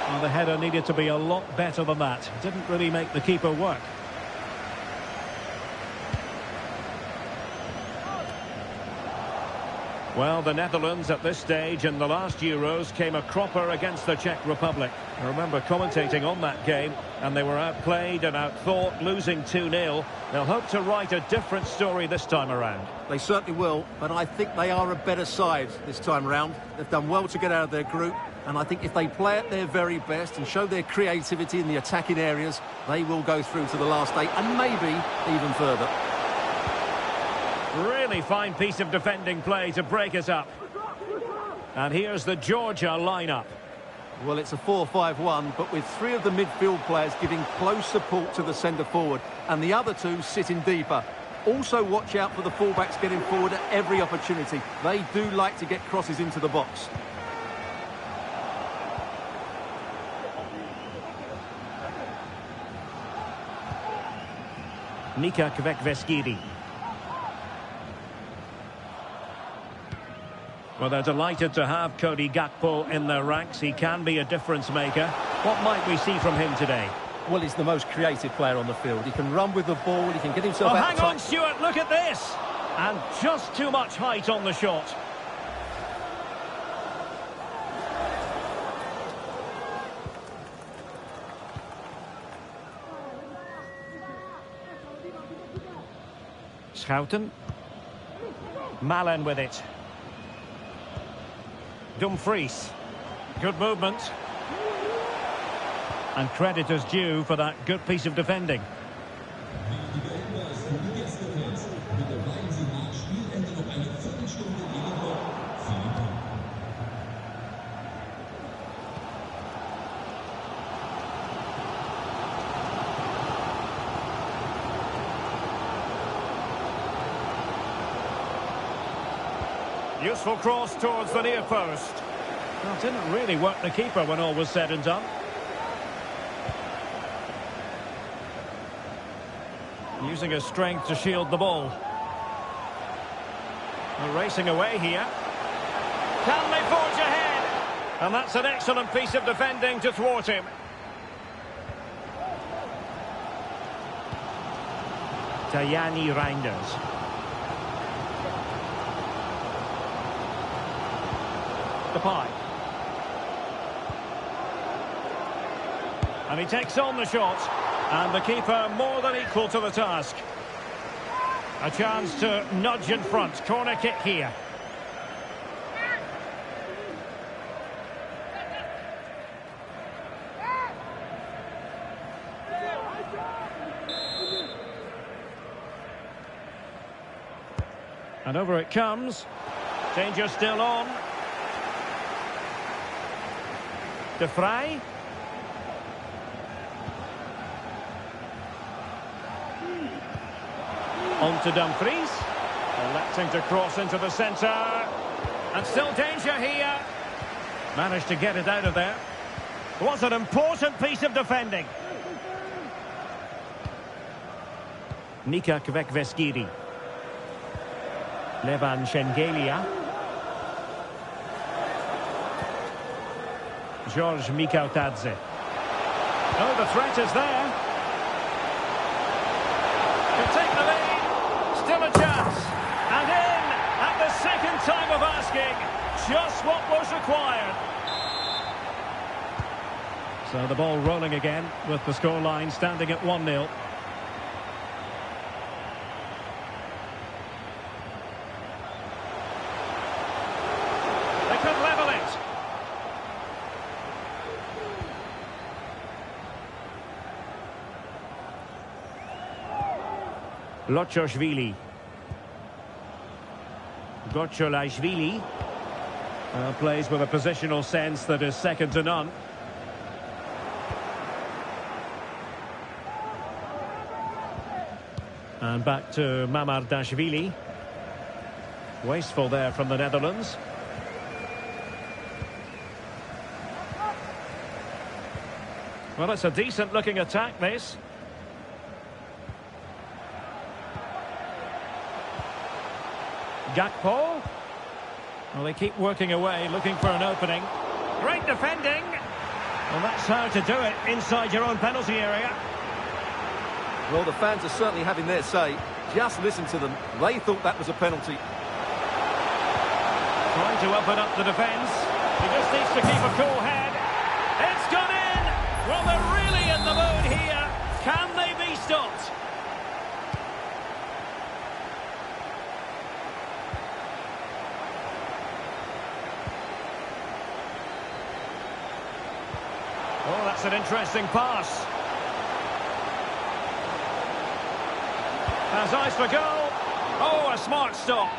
Well, the header needed to be a lot better than that. Didn't really make the keeper work. Well, the Netherlands at this stage in the last Euros came a cropper against the Czech Republic. I remember commentating on that game, and they were outplayed and outthought, losing 2-0. They'll hope to write a different story this time around. They certainly will, but I think they are a better side this time around. They've done well to get out of their group, and I think if they play at their very best and show their creativity in the attacking areas, they will go through to the last 8 and maybe even further. Really fine piece of defending play to break us up. And here's the Georgia lineup. Well, it's a 4-5-1, but with 3 of the midfield players giving close support to the centre-forward and the other 2 sitting deeper. Also watch out for the fullbacks getting forward at every opportunity. They do like to get crosses into the box. Nika Kvekveskiri. Well, they're delighted to have Cody Gakpo in their ranks. He can be a difference maker. What might we see from him today? Well, he's the most creative player on the field. He can run with the ball, he can get himself out hang of touch. on, Stuart, look at this! And just too much height on the shot. Schouten. Malen with it. Dumfries. Good movement. And credit is due for that good piece of defending. Useful cross towards the near post. Well, didn't really work the keeper when all was said and done. Using his strength to shield the ball. They're racing away here. Can they forge ahead? And that's an excellent piece of defending to thwart him. Tajani Reinders. Depay. And he takes on the shot. And the keeper more than equal to the task. A chance to nudge in front. Corner kick here. And over it comes. Danger still on. De Vrij. On to Dumfries. Electing to cross into the centre. And still danger here. Managed to get it out of there. Was an important piece of defending. Nika Kvekveskiri. Levan Shengelia. George Mikautadze. Oh, the threat is there. Can take the lead. Still a chance. And in at the second time of asking. Just what was required. So the ball rolling again with the scoreline standing at 1-0. They could level it. Lochoshvili. Gocholashvili. Plays with a positional sense that is second to none. And back to Mamardashvili. Wasteful there from the Netherlands. Well, it's a decent looking attack, this. Gakpo. Well, they keep working away, looking for an opening. Great defending. Well, that's how to do it inside your own penalty area. Well, the fans are certainly having their say. Just listen to them. They thought that was a penalty. Trying to open up the defence. He just needs to keep a cool head. It's gone in! Well, they're really in the mood here. Can they be stopped? Oh, that's an interesting pass. Has eyes for goal. Oh, a smart stop.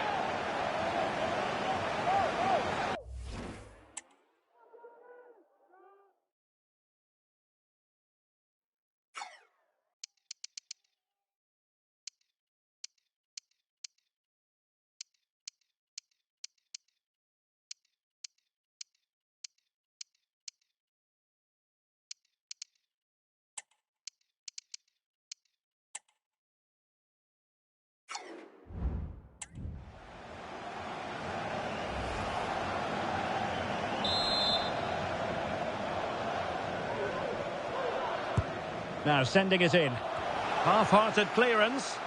Now sending it in. Half-hearted clearance.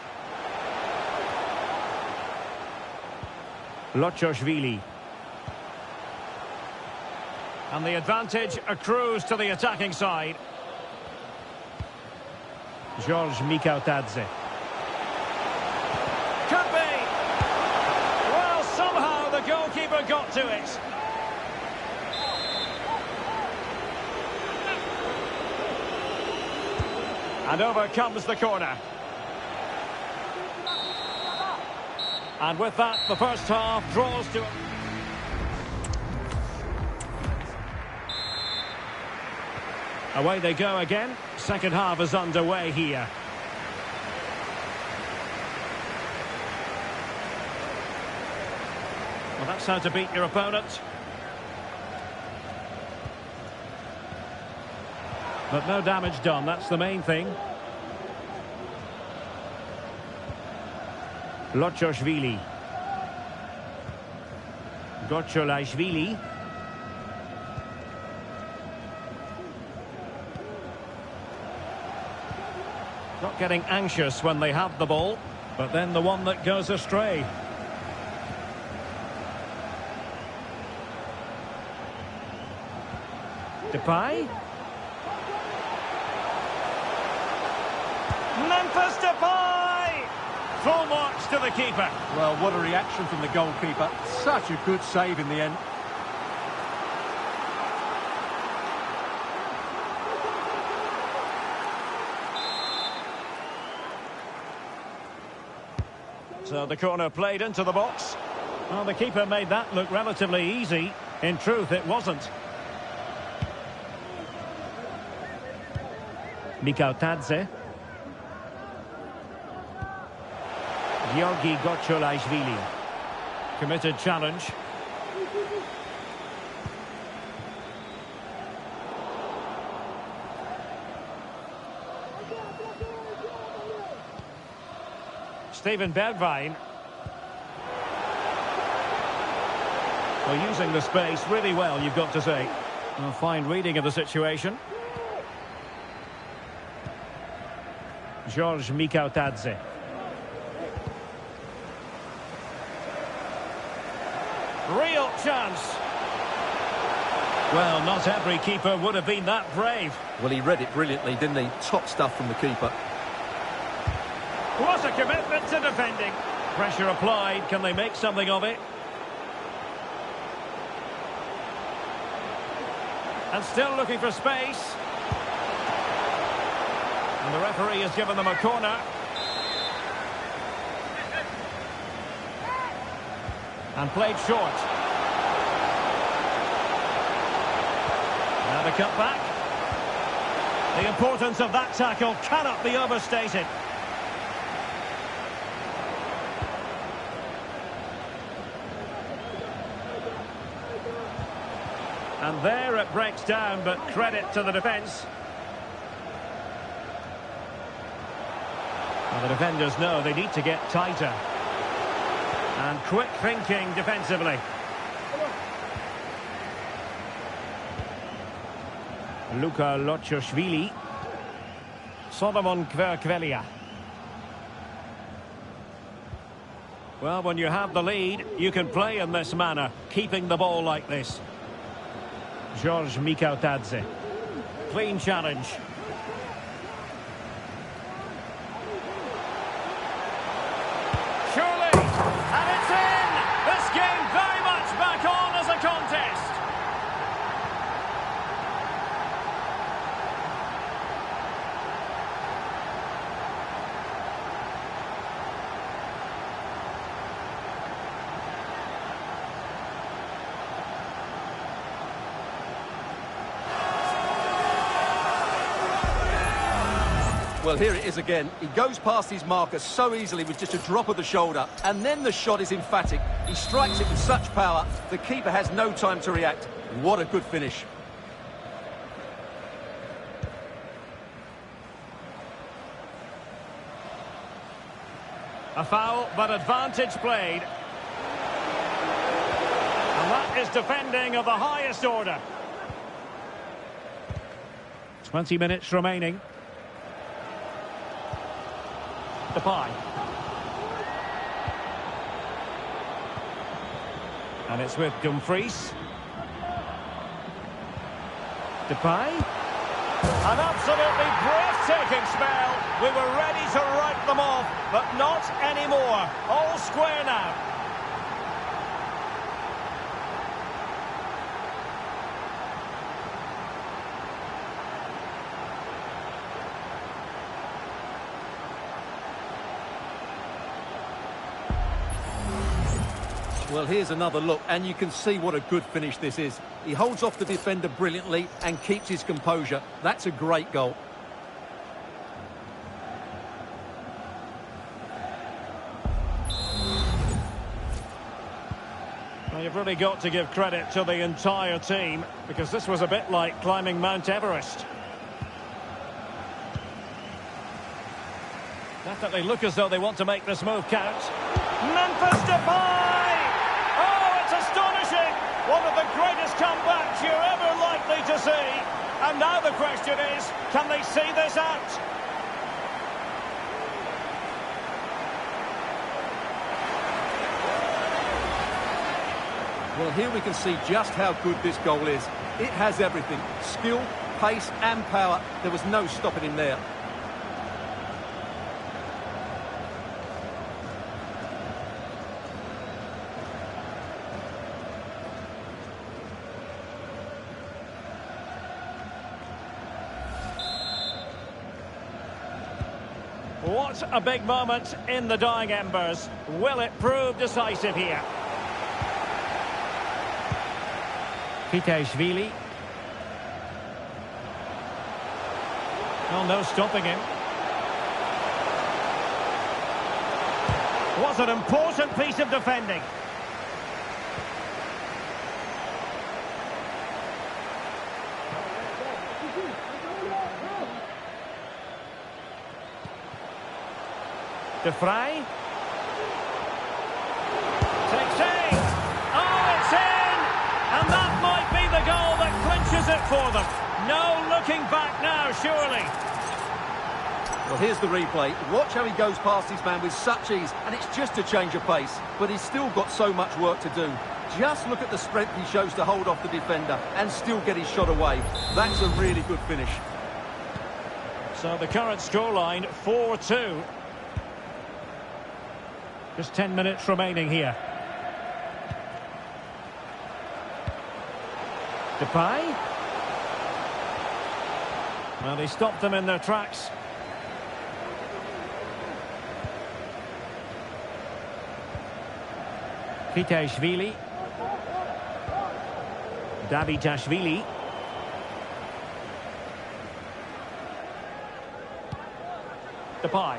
Lochoshvili. And the advantage accrues to the attacking side. George Mikautadze. Could be! Well, somehow the goalkeeper got to it. And over comes the corner. And with that, the first half draws to... Away they go again. Second half is underway here. Well, that's how to beat your opponent. But no damage done, that's the main thing. Lochoshvili. Gocholashvili. Not getting anxious when they have the ball, but then the one that goes astray. Depay. Memphis Depay! Full marks to the keeper. Well, what a reaction from the goalkeeper. Such a good save in the end. So the corner played into the box. Well, the keeper made that look relatively easy. In truth, it wasn't. Mikautadze. Georgi Gotcholashvili. Committed challenge. Steven Bergwijn. Well, using the space really well, you've got to say. A fine reading of the situation. George Mikautadze. Real chance. Well, not every keeper would have been that brave. Well, he read it brilliantly, didn't he? Top stuff from the keeper. What a commitment to defending. Pressure applied. Can they make something of it? And still looking for space. And the referee has given them a corner. And played short. Now the cutback. The importance of that tackle cannot be overstated. And there it breaks down, but credit to the defence. Well, the defenders know they need to get tighter. And quick thinking defensively. Luka Lotchoshvili. Solomon Kverkvelia. Well, when you have the lead, you can play in this manner, keeping the ball like this. George Mikautadze. Clean challenge. Surely! And it's in! This game very much back on as a contest. Well, here it is again. He goes past his marker so easily with just a drop of the shoulder, and then the shot is emphatic. He strikes it with such power, the keeper has no time to react. What a good finish. A foul, but advantage played. And that is defending of the highest order. 20 minutes remaining. Depay. And it's with Dumfries. Depay. An absolutely breathtaking spell. We were ready to write them off, but not anymore. All square now. Well, here's another look, and you can see what a good finish this is. He holds off the defender brilliantly and keeps his composure. That's a great goal. Well, you've really got to give credit to the entire team, because this was a bit like climbing Mount Everest. Definitely look as though they want to make this move count. Memphis Depay! Oh, it's astonishing! One of the greatest comebacks you're ever likely to see. And now the question is, can they see this out? Well, here we can see just how good this goal is. It has everything. Skill, pace and power. There was no stopping him there. What a big moment in the dying embers. Will it prove decisive here? Kvitashvili. Oh, no stopping him. What an important piece of defending. De Vrij. Takes aim. Oh, it's in! And that might be the goal that clinches it for them. No looking back now, surely. Well, here's the replay. Watch how he goes past his man with such ease, and it's just a change of pace. But he's still got so much work to do. Just look at the strength he shows to hold off the defender and still get his shot away. That's a really good finish. So the current scoreline, 4-2. Just 10 minutes remaining here. Depay. Well, he stopped them in their tracks. Kvitashvili. Davitashvili. Depay.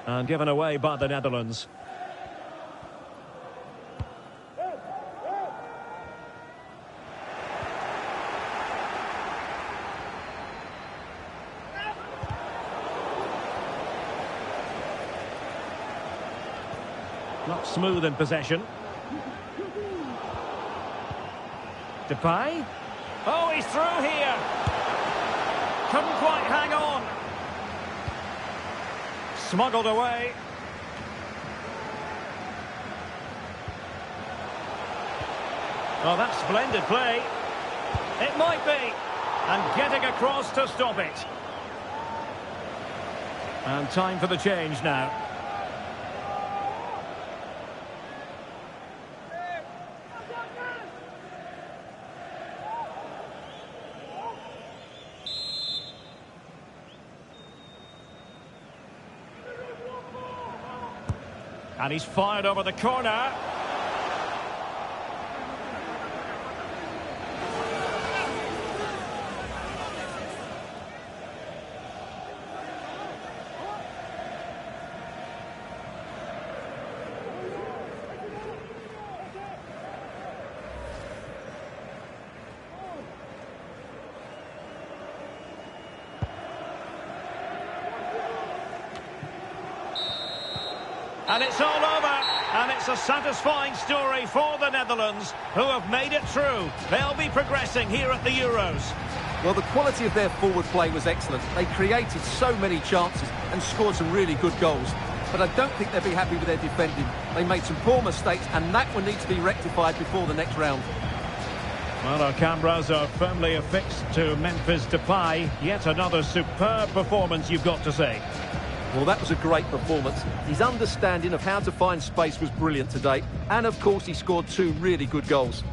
And given away by the Netherlands. Not smooth in possession. Depay. Oh, he's through here. Couldn't quite hang on. Smuggled away. Oh, that's splendid play. It might be. And getting across to stop it. And time for the change now. And he's fired over the corner. And it's all over, and it's a satisfying story for the Netherlands, who have made it through. They'll be progressing here at the Euros. Well, the quality of their forward play was excellent. They created so many chances and scored some really good goals. But I don't think they'll be happy with their defending. They made some poor mistakes, and that will need to be rectified before the next round. Well, our cameras are firmly affixed to Memphis Depay. Yet another superb performance, you've got to say. Well, that was a great performance. His understanding of how to find space was brilliant today. And, of course, he scored 2 really good goals.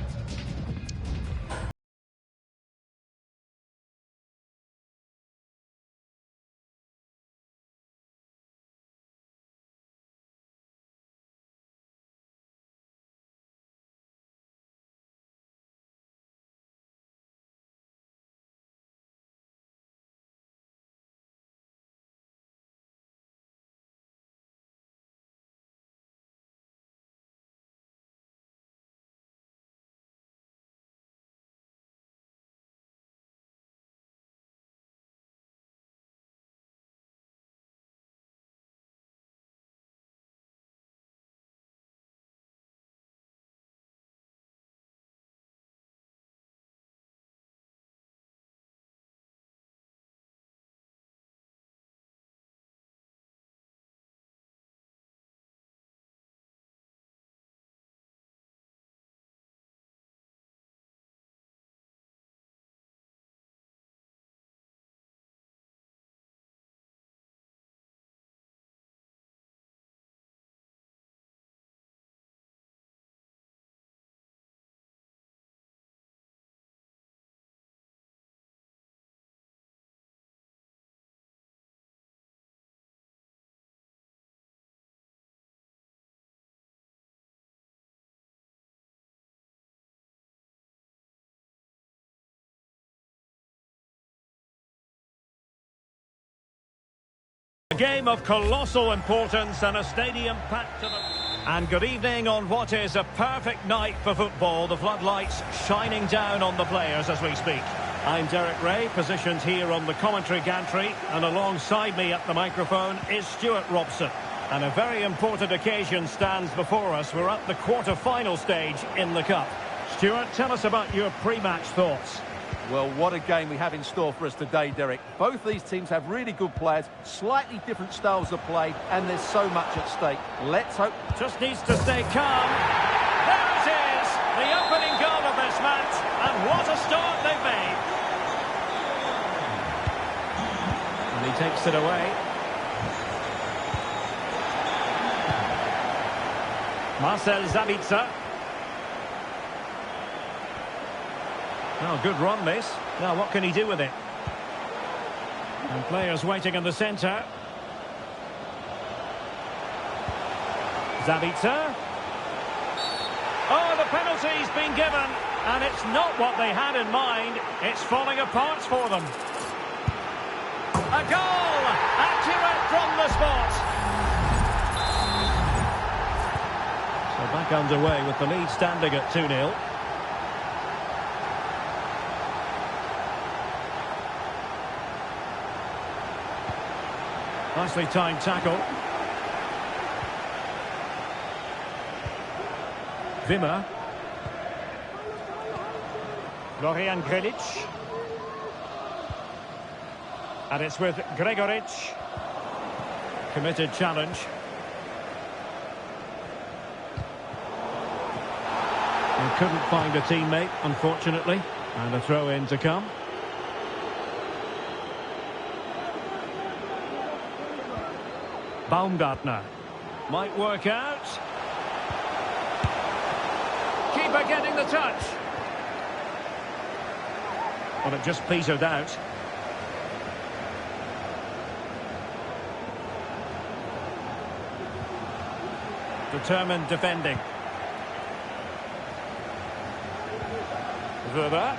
game of colossal importance and a stadium packed to the... And good evening on what is a perfect night for football. The floodlights shining down on the players as we speak. I'm Derek Ray, positioned here on the commentary gantry, and alongside me at the microphone is Stuart Robson. And a very important occasion stands before us. We're at the quarter-final stage in the Cup. Stuart, tell us about your pre-match thoughts. Well, what a game we have in store for us today, Derek. Both these teams have really good players, slightly different styles of play, and there's so much at stake. Let's hope... Just needs to stay calm. There it is! The opening goal of this match, and what a start they've made. And he takes it away. Marcel Sabitzer. Well, good run this. Now, what can he do with it? And players waiting in the centre. Sabitzer. Oh, the penalty's been given. And it's not what they had in mind. It's falling apart for them. A goal! Accurate from the spot. So back underway with the lead standing at 2-0. Nicely timed tackle. Wimmer. Florian Grilic. And it's with Gregoritsch. Committed challenge. He couldn't find a teammate, unfortunately. And a throw-in to come. Baumgartner. Might work out. Keeper getting the touch. Well, it just petered out. Determined defending. Wöber.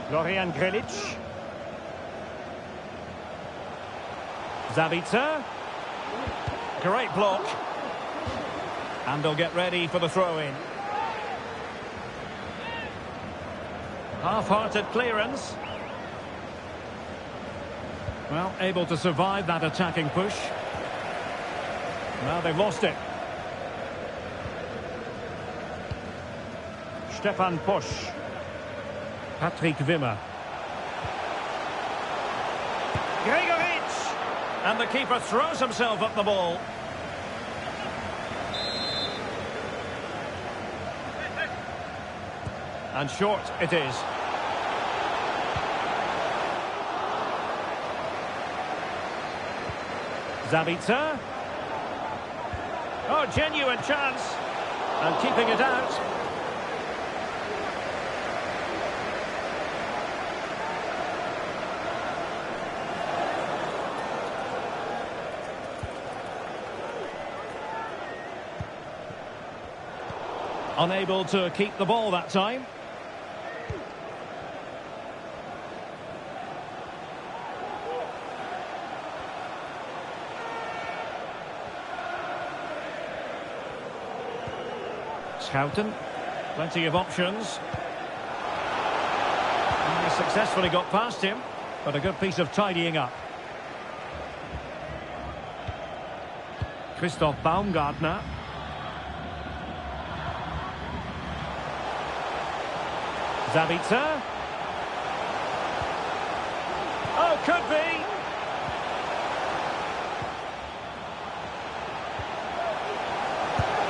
Florian Grilic. Sabitzer. Great block. And they'll get ready for the throw-in. Half-hearted clearance. Well, able to survive that attacking push. Now they've lost it. Stefan Posch. Patrick Wimmer. Gregoritsch. And the keeper throws himself at the ball. And short it is. Sabitzer. Oh, genuine chance. And keeping it out. Unable to keep the ball that time. Schouten, plenty of options. And he successfully got past him, but a good piece of tidying up. Christoph Baumgartner. Sabitzer. Oh, could be.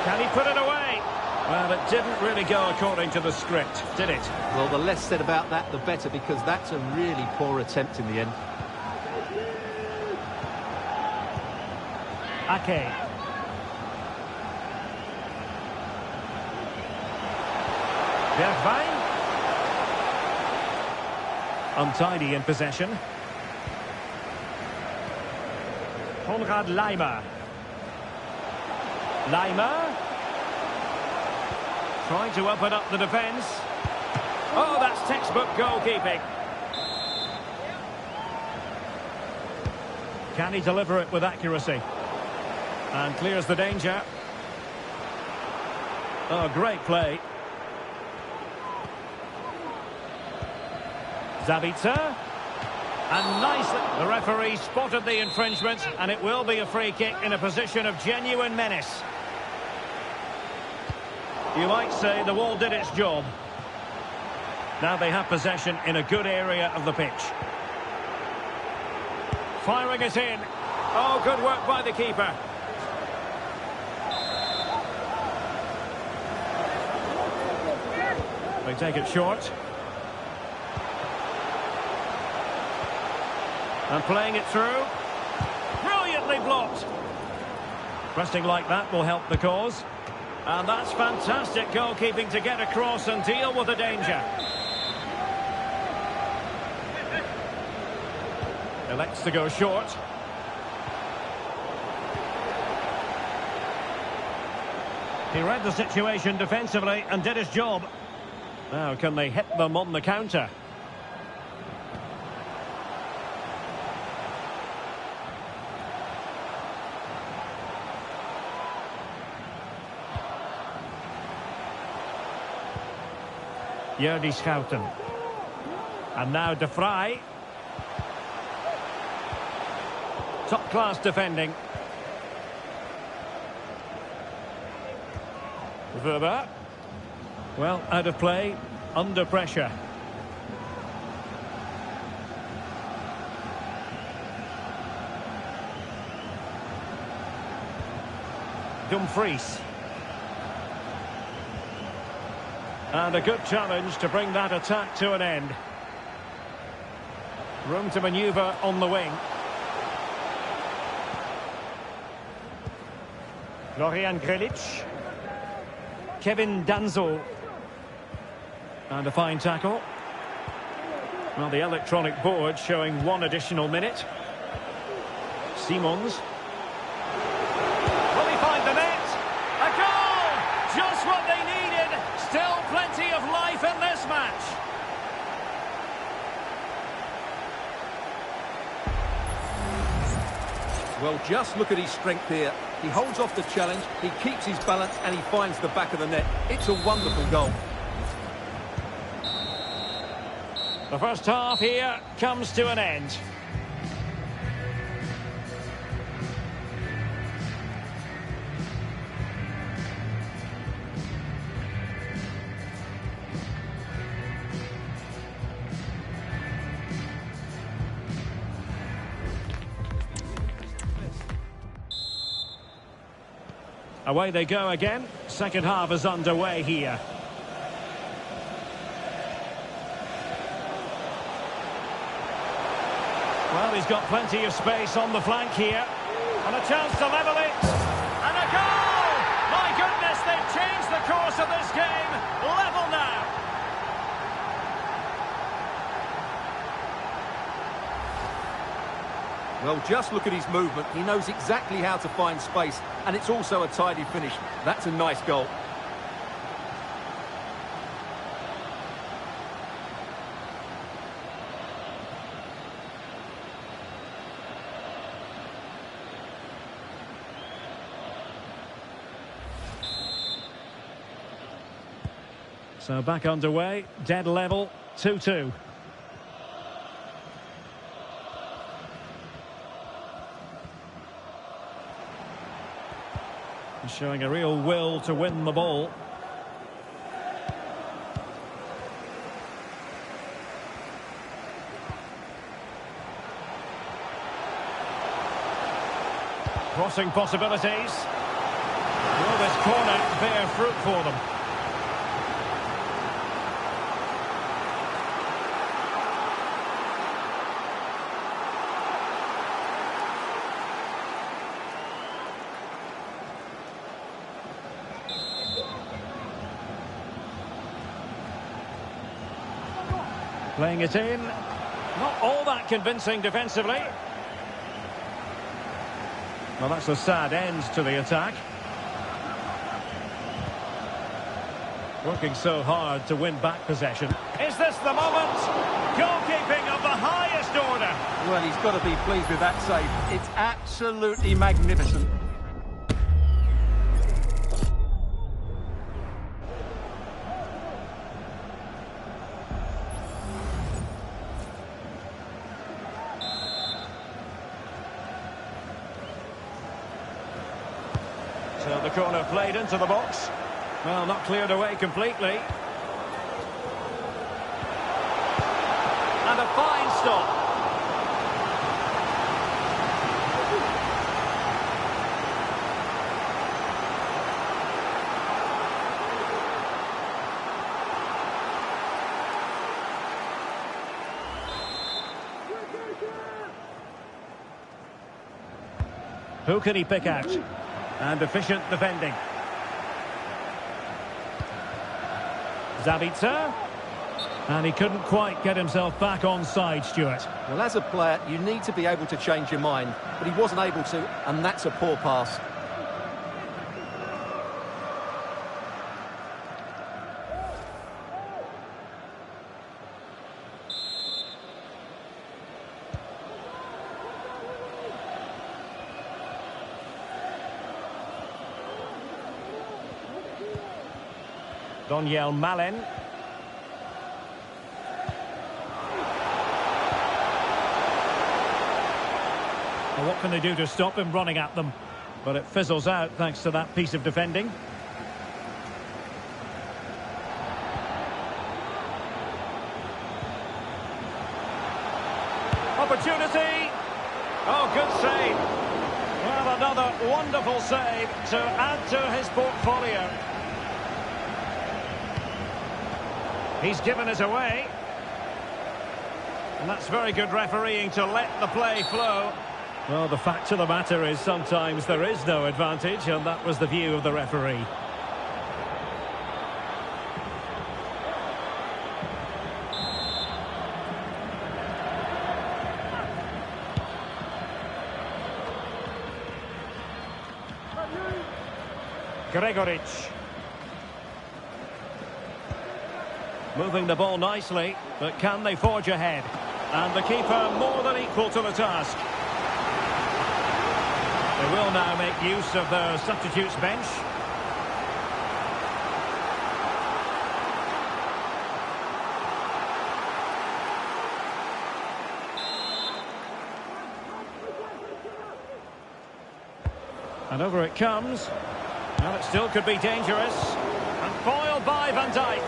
Can he put it away? Well, it didn't really go according to the script, did it? Well, the less said about that, the better, because that's a really poor attempt in the end. Ake. Bergwijn. Untidy in possession. Konrad Laimer. Laimer. Trying to open up the defence. Oh, that's textbook goalkeeping. Can he deliver it with accuracy? And clears the danger. Oh, great play. Zabitzer. And nicely, the referee spotted the infringement, and it will be a free kick in a position of genuine menace. You might say the wall did its job. Now they have possession in a good area of the pitch. Firing it in. Oh, good work by the keeper. They take it short. And playing it through. Brilliantly blocked. Pressing like that will help the cause. And that's fantastic goalkeeping to get across and deal with the danger. Elects to go short. He read the situation defensively and did his job. Now, can they hit them on the counter? Jordi Schouten. And now De Vrij. Top-class defending. Wöber. Well, out of play, under pressure. Dumfries. And a good challenge to bring that attack to an end. Room to manoeuvre on the wing. Florian Grilic. Kevin Danzo. And a fine tackle. Well, the electronic board showing one additional minute. Simons. Will he find the net? A goal! Just what they needed. Still plenty of life in this match. Well, just look at his strength here. He holds off the challenge, he keeps his balance, and he finds the back of the net. It's a wonderful goal. The first half here comes to an end. Away they go again. Second half is underway here. Well, he's got plenty of space on the flank here. And a chance to level it. And a goal! My goodness, they've changed the course of this game. Level now. Well, just look at his movement. He knows exactly how to find space, and it's also a tidy finish. That's a nice goal. So back underway, dead level, 2-2. Showing a real will to win the ball. Crossing possibilities. Will this corner bear fruit for them? Playing it in. Not all that convincing defensively. Well, that's a sad end to the attack. Working so hard to win back possession. Is this the moment? Goalkeeping of the highest order. Well, he's got to be pleased with that save. It's absolutely magnificent. So the corner played into the box. Well, not cleared away completely. And a fine stop. Who can he pick out? And efficient defending. Zabitzer. And he couldn't quite get himself back on side, Stuart. Well, as a player, you need to be able to change your mind, but he wasn't able to, and that's a poor pass. Donyell Malen. Well, what can they do to stop him running at them? But it fizzles out thanks to that piece of defending. Opportunity! Oh, good save. Well, another wonderful save to add to his portfolio. He's given it away. And that's very good refereeing to let the play flow. Well, the fact of the matter is sometimes there is no advantage, and that was the view of the referee. Gregoric. Moving the ball nicely, but can they forge ahead? And the keeper more than equal to the task. They will now make use of their substitutes bench. And over it comes. Well, it still could be dangerous. And foiled by Van Dijk.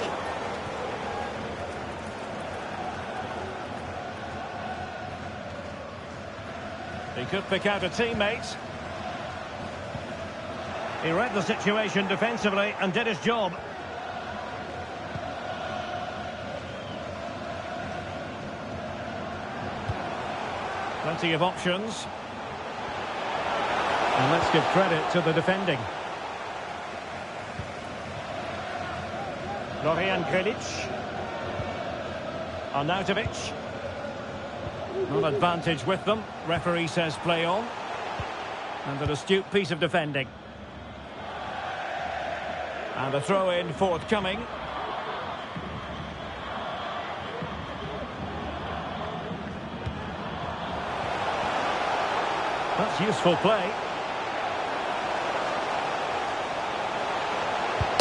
He could pick out a teammate. He read the situation defensively and did his job. Plenty of options. And let's give credit to the defending. Florian Grilic. Arnautovic. No advantage with them. Referee says play on. And an astute piece of defending. And a throw-in forthcoming. That's useful play.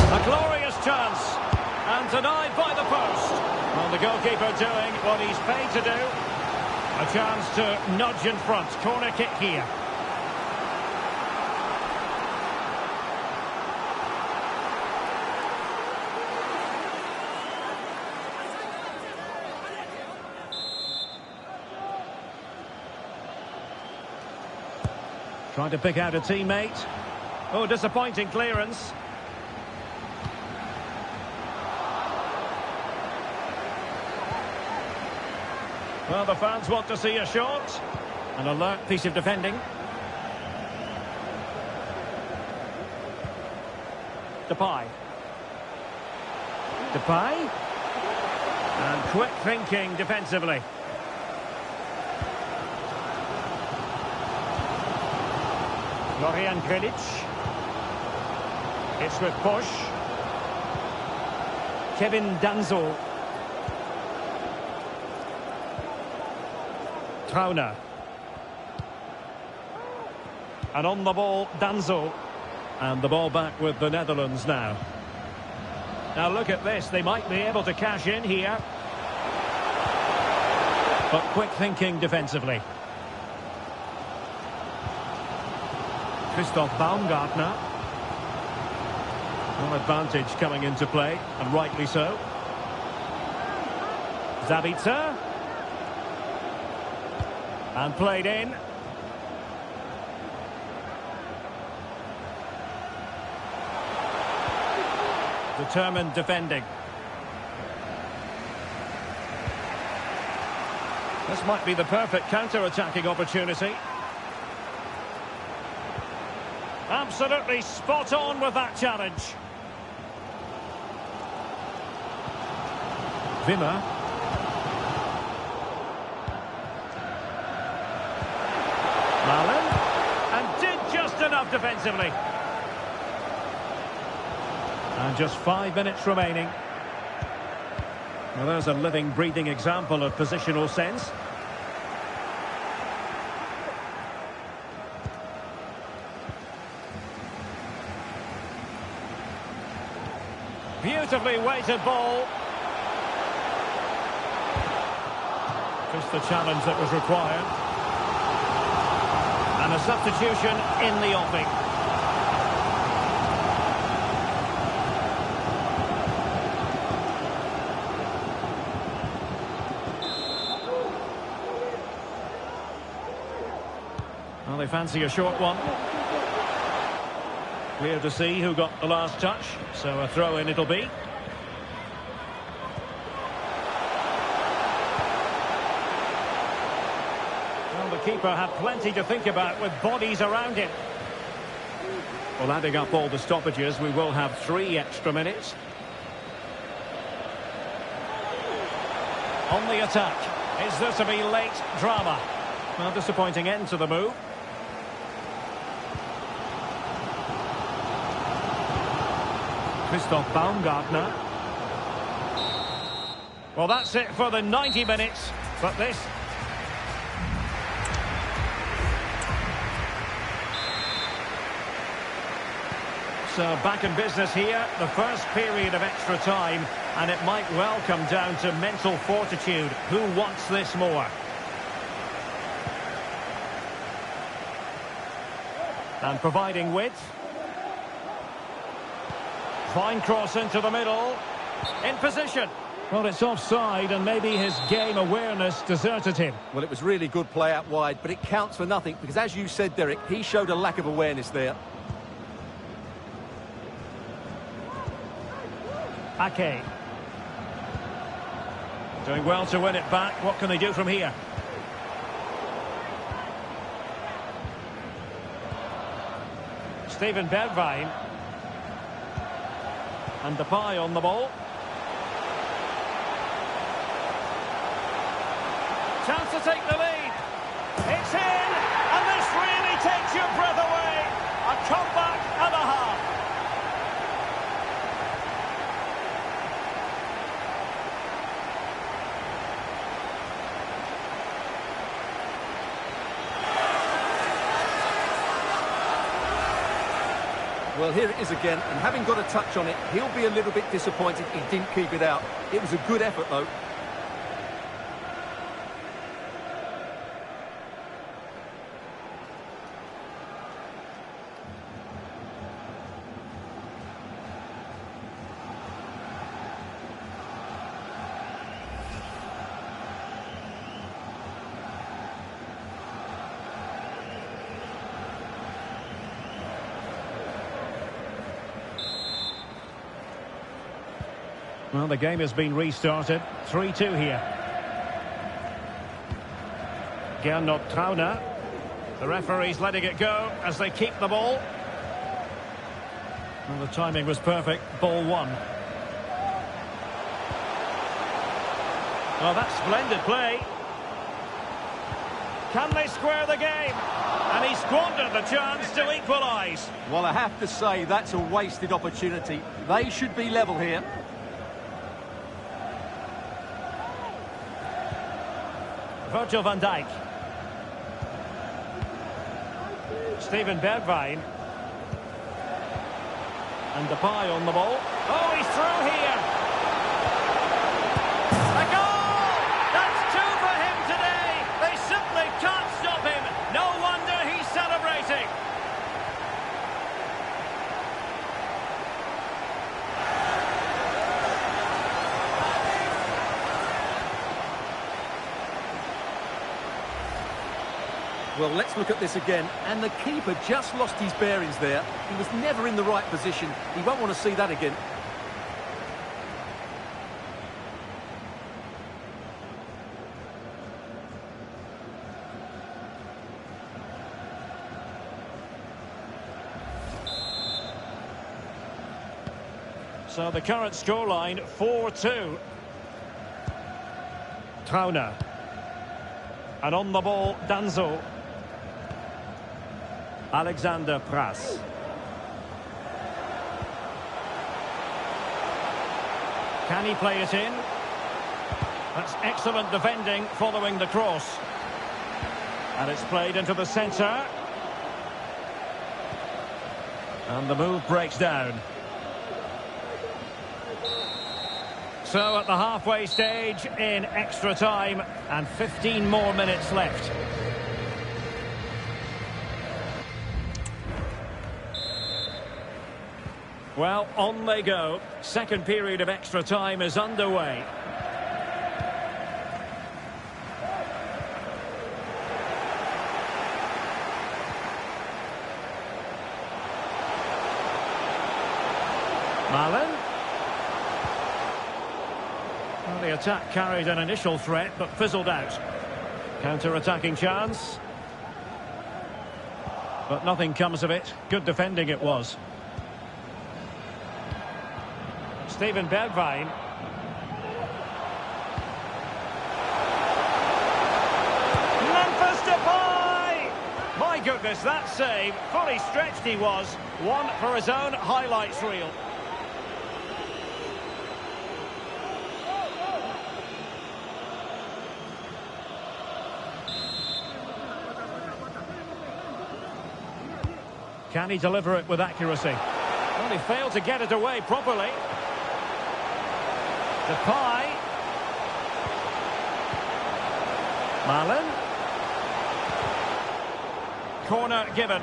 A glorious chance. And denied by the post. Well, the goalkeeper doing what he's paid to do. A chance to nudge in front. Corner kick here. Trying to pick out a teammate. Oh, disappointing clearance. Well, the fans want to see a shot. An alert piece of defending. Depay. Depay. And quick thinking defensively. Florian Grilic. It's with Bosch. Kevin Danzel. Trauner. And on the ball, Danzo. And the ball back with the Netherlands now. Now look at this, they might be able to cash in here. But quick thinking defensively. Christoph Baumgartner. No advantage coming into play, and rightly so. Zabitzer. And played in. Determined defending. This might be the perfect counter-attacking opportunity. Absolutely spot on with that challenge. Wimmer. Malen. And did just enough defensively. And just 5 minutes remaining. Well, there's a living, breathing example of positional sense. Beautifully weighted ball. Just the challenge that was required. And a substitution in the offing. Well, they fancy a short one. Clear to see who got the last touch, so a throw-in it'll be. Well, the keeper had plenty to think about with bodies around him. Well, adding up all the stoppages, we will have 3 extra minutes. On the attack. Is there to be late drama? Well, disappointing end to the move. Christoph Baumgartner. Well, that's it for the 90 minutes. But this... So back in business here, the first period of extra time, and it might well come down to mental fortitude. Who wants this more? And providing width. Fine cross into the middle. In position. Well, it's offside, and maybe his game awareness deserted him. Well, it was really good play out wide, but it counts for nothing, because as you said, Derek, he showed a lack of awareness there. Ake. Doing well to win it back. What can they do from here? Steven Bergwijn. And Depay on the ball. Chance to take the lead. It's in, and this really takes your breath away. A comeback and a half. Well, here it is again, and having got a touch on it, he'll be a little bit disappointed he didn't keep it out. It was a good effort, though. Well, the game has been restarted. 3-2 here. Gernot Trauner. The referee's letting it go as they keep the ball. Well, the timing was perfect. Ball 1. Oh, that's splendid play. Can they square the game? And he squandered the chance to equalise. Well, I have to say, that's a wasted opportunity. They should be level here. Virgil van Dijk. Steven Bergwijn. And Depay on the ball. Oh, he's through here. A goal! That's two for him today. They simply can't stop him. No wonder he's celebrating. Well, let's look at this again. And the keeper just lost his bearings there. He was never in the right position. He won't want to see that again. So the current scoreline, 4-2. Trauner. And on the ball, Danzo. Alexander Pras. Can he play it in? That's excellent defending following the cross. And it's played into the centre. And the move breaks down. So at the halfway stage in extra time, and 15 more minutes left. Well, on they go. Second period of extra time is underway. Malen. Well, the attack carried an initial threat, but fizzled out. Counter-attacking chance. But nothing comes of it. Good defending it was. Steven Bergwijn. Memphis Depay! My goodness, that save. Fully stretched he was. One for his own highlights reel. Can he deliver it with accuracy? Well, he failed to get it away properly. Depay. Malen. Corner given.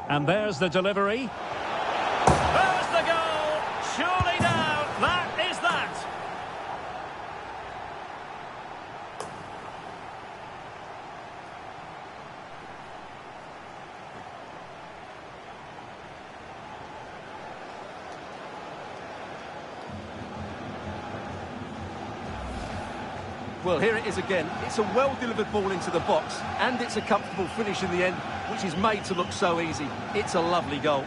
And there's the delivery. There's the goal! Surely now, that is that! Well, here it is again. It's a well-delivered ball into the box, and it's a comfortable finish in the end, which is made to look so easy. It's a lovely goal.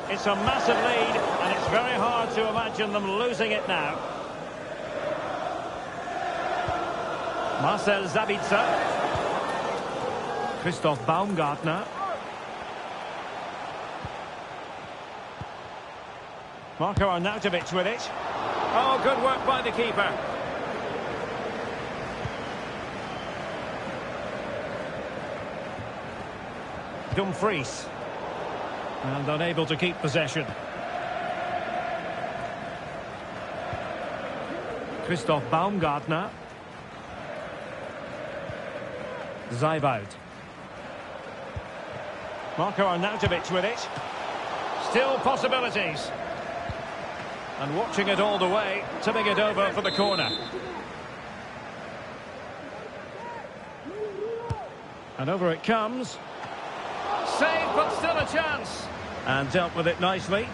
It's a massive lead, and it's very hard to imagine them losing it now. Marcel Sabitzer. Christoph Baumgartner. Marco Arnautovic with it. Oh, good work by the keeper. Dumfries. And unable to keep possession. Christoph Baumgartner. Zeibald. Marco Arnautovic with it. Still possibilities. And watching it all the way, tipping it over for the corner. And over it comes. Save, but still a chance. And dealt with it nicely.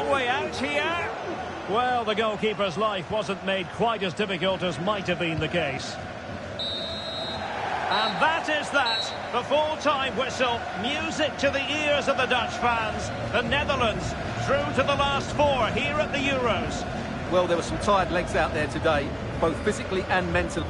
a way out here? Well, the goalkeeper's life wasn't made quite as difficult as might have been the case. And that is that. The full-time whistle. Music to the ears of the Dutch fans. The Netherlands through to the last four here at the Euros. Well, there were some tired legs out there today, both physically and mentally.